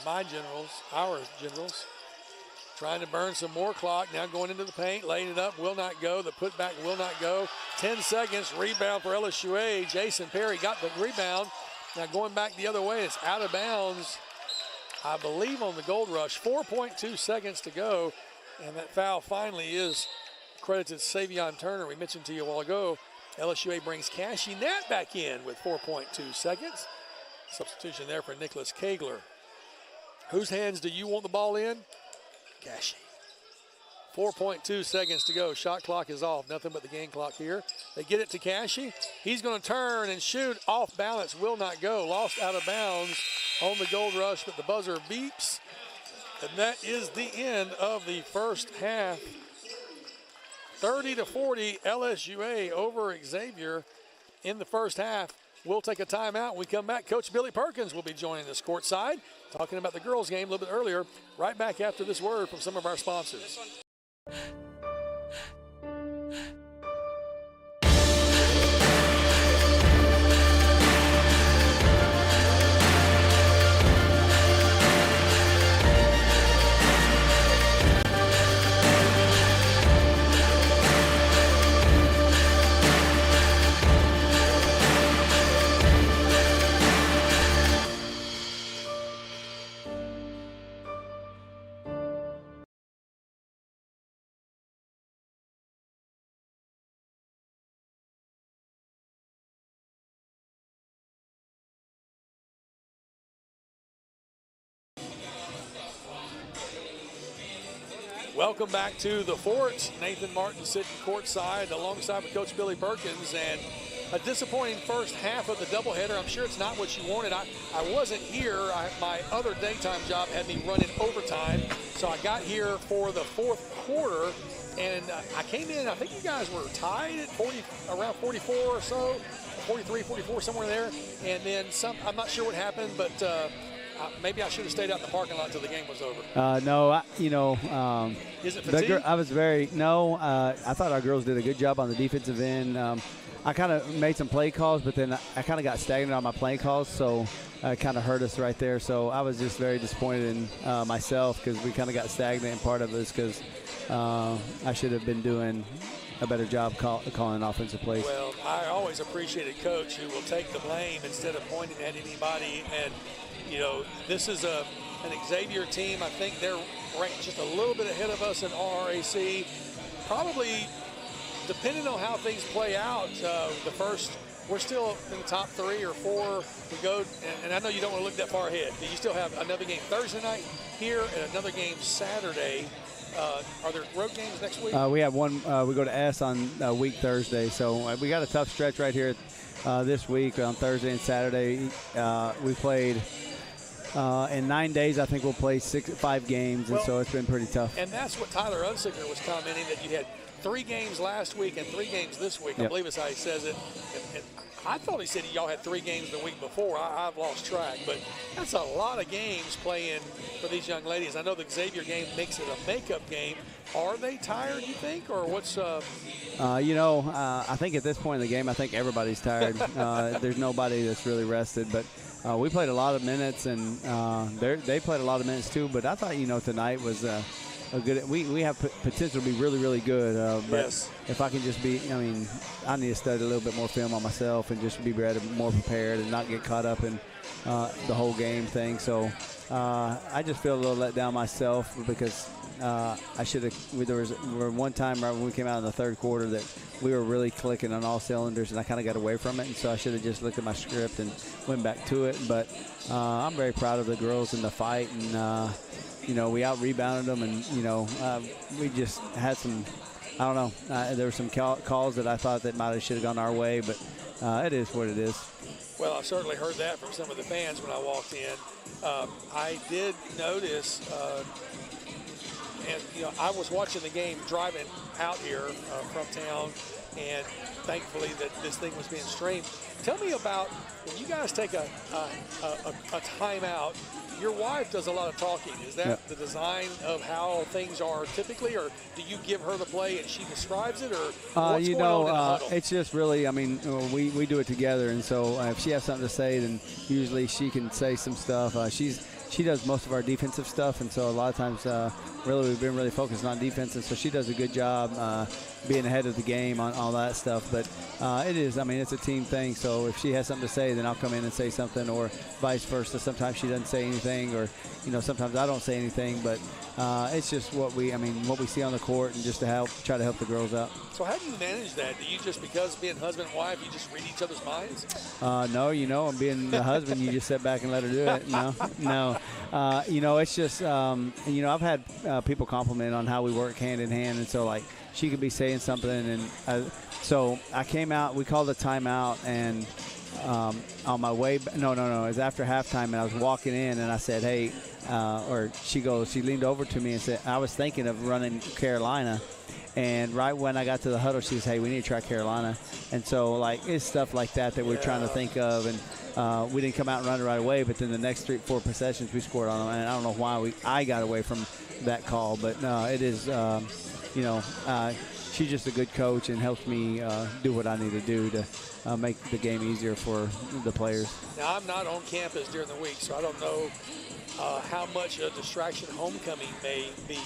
My Generals, our Generals. Trying to burn some more clock. Now going into the paint, laying it up, will not go. The putback will not go. 10 seconds, rebound for LSUA. Jason Perry got the rebound. Now going back the other way, it's out of bounds, I believe, on the Gold Rush. 4.2 seconds to go, and that foul finally is credited to Savion Turner. We mentioned to you a while ago, LSUA brings Cashy Nat back in with 4.2 seconds. Substitution there for Nicholas Kegler. Whose hands do you want the ball in? Cashy. 4.2 seconds to go. Shot clock is off. Nothing but the game clock here. They get it to Cashy. He's going to turn and shoot. Off balance. Will not go. Lost out of bounds on the Gold Rush, but the buzzer beeps. And that is the end of the first half. 30-40 LSUA over Xavier in the first half. We'll take a timeout. When we come back, Coach Billy Perkins will be joining us courtside, talking about the girls' game a little bit earlier, right back after this word from some of our sponsors. Welcome back to the Fort. Nathan Martin sitting courtside alongside with Coach Billy Perkins, and a disappointing first half of the doubleheader. I'm sure it's not what you wanted. I wasn't here. My other daytime job had me running overtime, so I got here for the fourth quarter, and I came in. I think you guys were tied at around 44 or so, 43, 44, somewhere there, and then I'm not sure what happened, but maybe I should have stayed out in the parking lot until the game was over. No, Is it fatigue? I thought our girls did a good job on the defensive end. I kind of made some play calls, but then I kind of got stagnant on my play calls, so it kind of hurt us right there. So I was just very disappointed in myself because we kind of got stagnant, and part of it is because I should have been doing a better job calling offensive plays. Well, I always appreciate a coach who will take the blame instead of pointing at anybody. And, you know, this is an Xavier team. I think they're ranked just a little bit ahead of us in RRAC. Probably, depending on how things play out, we're still in the top 3 or 4. We go, and I know you don't want to look that far ahead, but you still have another game Thursday night here and another game Saturday. Are there road games next week? We have one. We go to S on week Thursday, so we got a tough stretch right here this week on Thursday and Saturday. We played in 9 days. I think we'll play 5 games, and so it's been pretty tough. And that's what Tyler Unsicker was commenting, that you had 3 games last week and 3 games this week. Yep. I believe that's how he says it. And I thought he said y'all had 3 games the week before. I've lost track, but that's a lot of games playing for these young ladies. I know the Xavier game makes it a makeup game. Are they tired, you think, or what's? I think at this point in the game, I think everybody's tired. There's nobody that's really rested, but we played a lot of minutes, and they played a lot of minutes too. But I thought, tonight was a good. We have potential to be really, really good. But yes. If I can just I need to study a little bit more film on myself and just be better, more prepared, and not get caught up in the whole game thing. So I just feel a little let down myself because I should have. There was one time right when we came out in the third quarter that we were really clicking on all cylinders, and I kind of got away from it, and so I should have just looked at my script and went back to it. But I'm very proud of the girls in the fight, and we out-rebounded them, and, we just had some, I don't know, there were some calls that I thought that should have gone our way, but it is what it is. Well, I certainly heard that from some of the fans when I walked in. I did notice, I was watching the game driving out here from town, and thankfully that this thing was being streamed. Tell me about when you guys take a timeout. Your wife does a lot of talking. Is that the design of how things are typically, or do you give her the play and she describes it, or what's going on in the huddle? It's just really, we do it together, and so if she has something to say, then usually she can say some stuff. She does most of our defensive stuff, and so a lot of times really we've been really focused on defense, and so she does a good job being ahead of the game on all that stuff. But it is, it's a team thing, so if she has something to say, then I'll come in and say something, or vice versa. Sometimes she doesn't say anything, or sometimes I don't say anything, but it's just what we see on the court, and just to try to help the girls out. So how do you manage that? Do you just, because being husband and wife, you just read each other's minds? No, and being the husband, you just sit back and let her do it. No. It's just, I've had people compliment on how we work hand in hand, and so like she could be saying something, and so I came out. We called a timeout, and on my way. No, it was after halftime, and I was walking in, and I said, "Hey," or she leaned over to me and said, "I was thinking of running Carolina." And right when I got to the huddle, she says, "Hey, we need to try Carolina." And so, like, it's stuff like that we're trying to think of. And we didn't come out and run it right away, but then the next 3-4 possessions we scored on them. And I don't know why I got away from that call. But, no, it is, she's just a good coach and helps me do what I need to do to make the game easier for the players. Now, I'm not on campus during the week, so I don't know how much a distraction homecoming may be.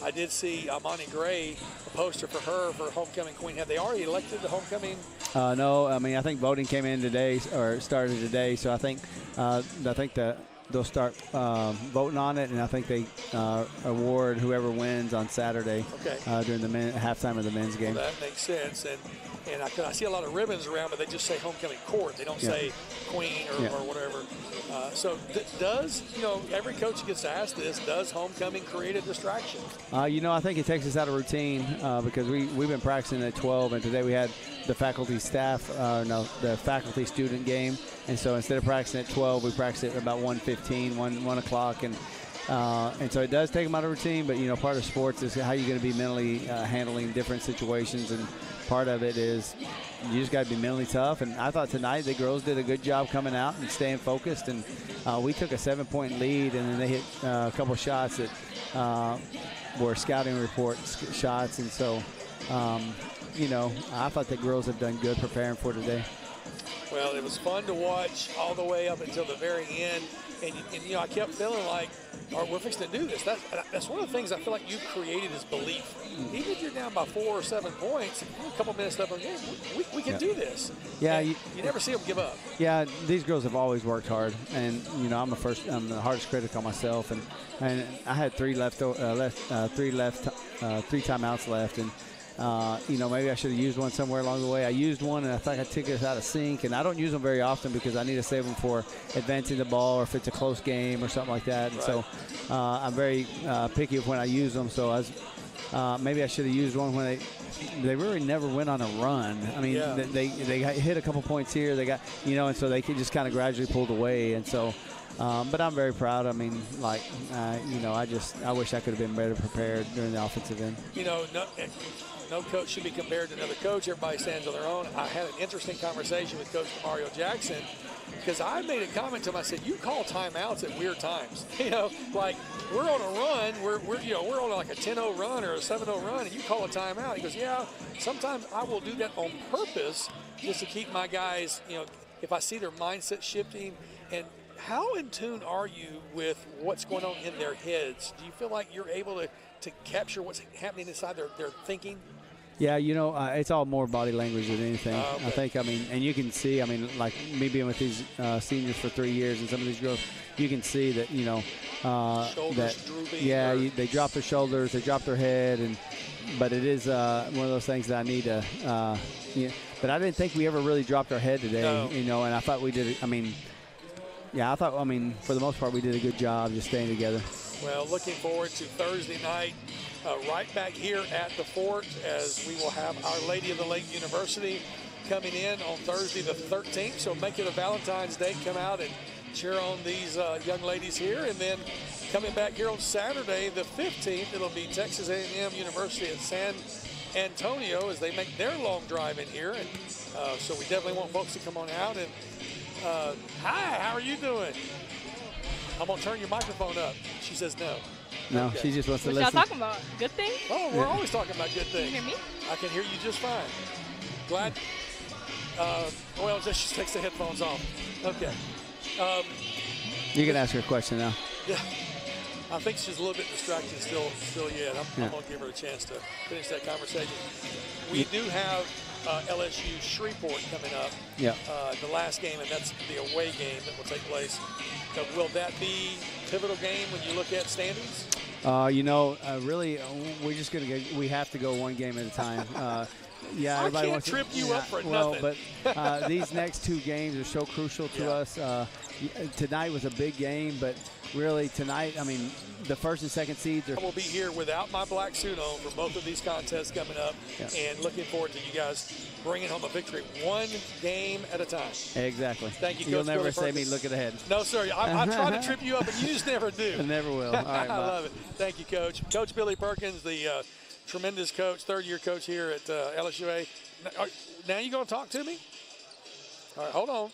I did see Amani Gray, a poster for her for homecoming queen. Have they already elected the homecoming? No, I mean, I think voting came in today or started today, so I think that they'll start voting on it, and I think they award whoever wins on Saturday during the halftime of the men's game. Well, that makes sense. And I see a lot of ribbons around, but they just say homecoming court. They don't say queen or whatever. So does, every coach gets asked this, does homecoming create a distraction? I think it takes us out of routine because we've been practicing at 12, and today we had the faculty student game. And so instead of practicing at 12, we practice at about 1:15, 1 o'clock. And so it does take them out of routine, but, part of sports is how you're going to be mentally handling different situations. And part of it is you just got to be mentally tough. And I thought tonight the girls did a good job coming out and staying focused. And we took a 7-point lead, and then they hit a couple shots that were scouting report shots. And so, I thought the girls have done good preparing for today. Well, it was fun to watch all the way up until the very end. And I kept feeling like, we're fixing to do this. That's one of the things I feel like you created is belief. Even if you're down by 4 or 7 points, a couple minutes left in the game, we can do this. Yeah, you never see them give up. Yeah, these girls have always worked hard, and I'm the hardest critic on myself, and I had 3 timeouts left, and maybe I should have used one somewhere along the way. I used one, and I thought I took it out of sync, and I don't use them very often because I need to save them for advancing the ball or if it's a close game or something like that. And so I'm very picky of when I use them. So maybe I should have used one when they really never went on a run. I mean, they got hit a couple points here. They got, and so they could just kind of gradually pulled away. And so, but I'm very proud. I mean, I wish I could have been better prepared during the offensive end. No coach should be compared to another coach. Everybody stands on their own. I had an interesting conversation with Coach Mario Jackson because I made a comment to him. I said, "You call timeouts at weird times. Like we're on a run. We're on like a 10-0 run or a 7-0 run, and you call a timeout." He goes, "Yeah, sometimes I will do that on purpose just to keep my guys. If I see their mindset shifting." And how in tune are you with what's going on in their heads? Do you feel like you're able to capture what's happening inside their thinking? Yeah, it's all more body language than anything. Okay. I think, and you can see, like me being with these seniors for 3 years and some of these girls, you can see that, Shoulders drooping. Yeah, they drop their shoulders, they drop their head, but it is one of those things that I need to, but I didn't think we ever really dropped our head today, No. And I thought we did, for the most part, we did a good job just staying together. Well, looking forward to Thursday night, right back here at the Fort, as we will have Our Lady of the Lake University coming in on Thursday the 13th. So make it a Valentine's Day. Come out and cheer on these young ladies here. And then coming back here on Saturday the 15th, it'll be Texas A&M University at San Antonio as they make their long drive in here. And so we definitely want folks to come on out. And hi, how are you doing? I'm going to turn your microphone up. She says no. No, Okay. she just wants to What listen. y'all talking about? Good thing? Oh, we're always talking about good things. Can you hear me? I can hear you just fine. Glad. She takes the headphones off. Okay. You can ask her a question now. Yeah. I think she's a little bit distracted still yet. I'm going to give her a chance to finish that conversation. We do have LSU Shreveport coming up. Yeah. The last game, and that's the away game that will take place. Will that be a pivotal game when you look at standings? Really, we're just going to we have to go one game at a time. Yeah, I everybody can't wants trip you up for nothing. nothing. But these next 2 games are so crucial to us. Tonight was a big game, but really tonight, I mean, the first and second seeds are. I will be here without my black suit on for both of these contests coming up, Yeah. and looking forward to you guys bringing home a victory one game at a time. Exactly. Thank you, Coach You'll never Billy say me Perkins. looking ahead. No, sir. I try to trip you up, and you just never do. I never will. All right, I Bob. love it. Thank you, Coach. Coach Billy Perkins, the tremendous coach, third-year coach here at LSUA. Now you going to talk to me? All right, hold on.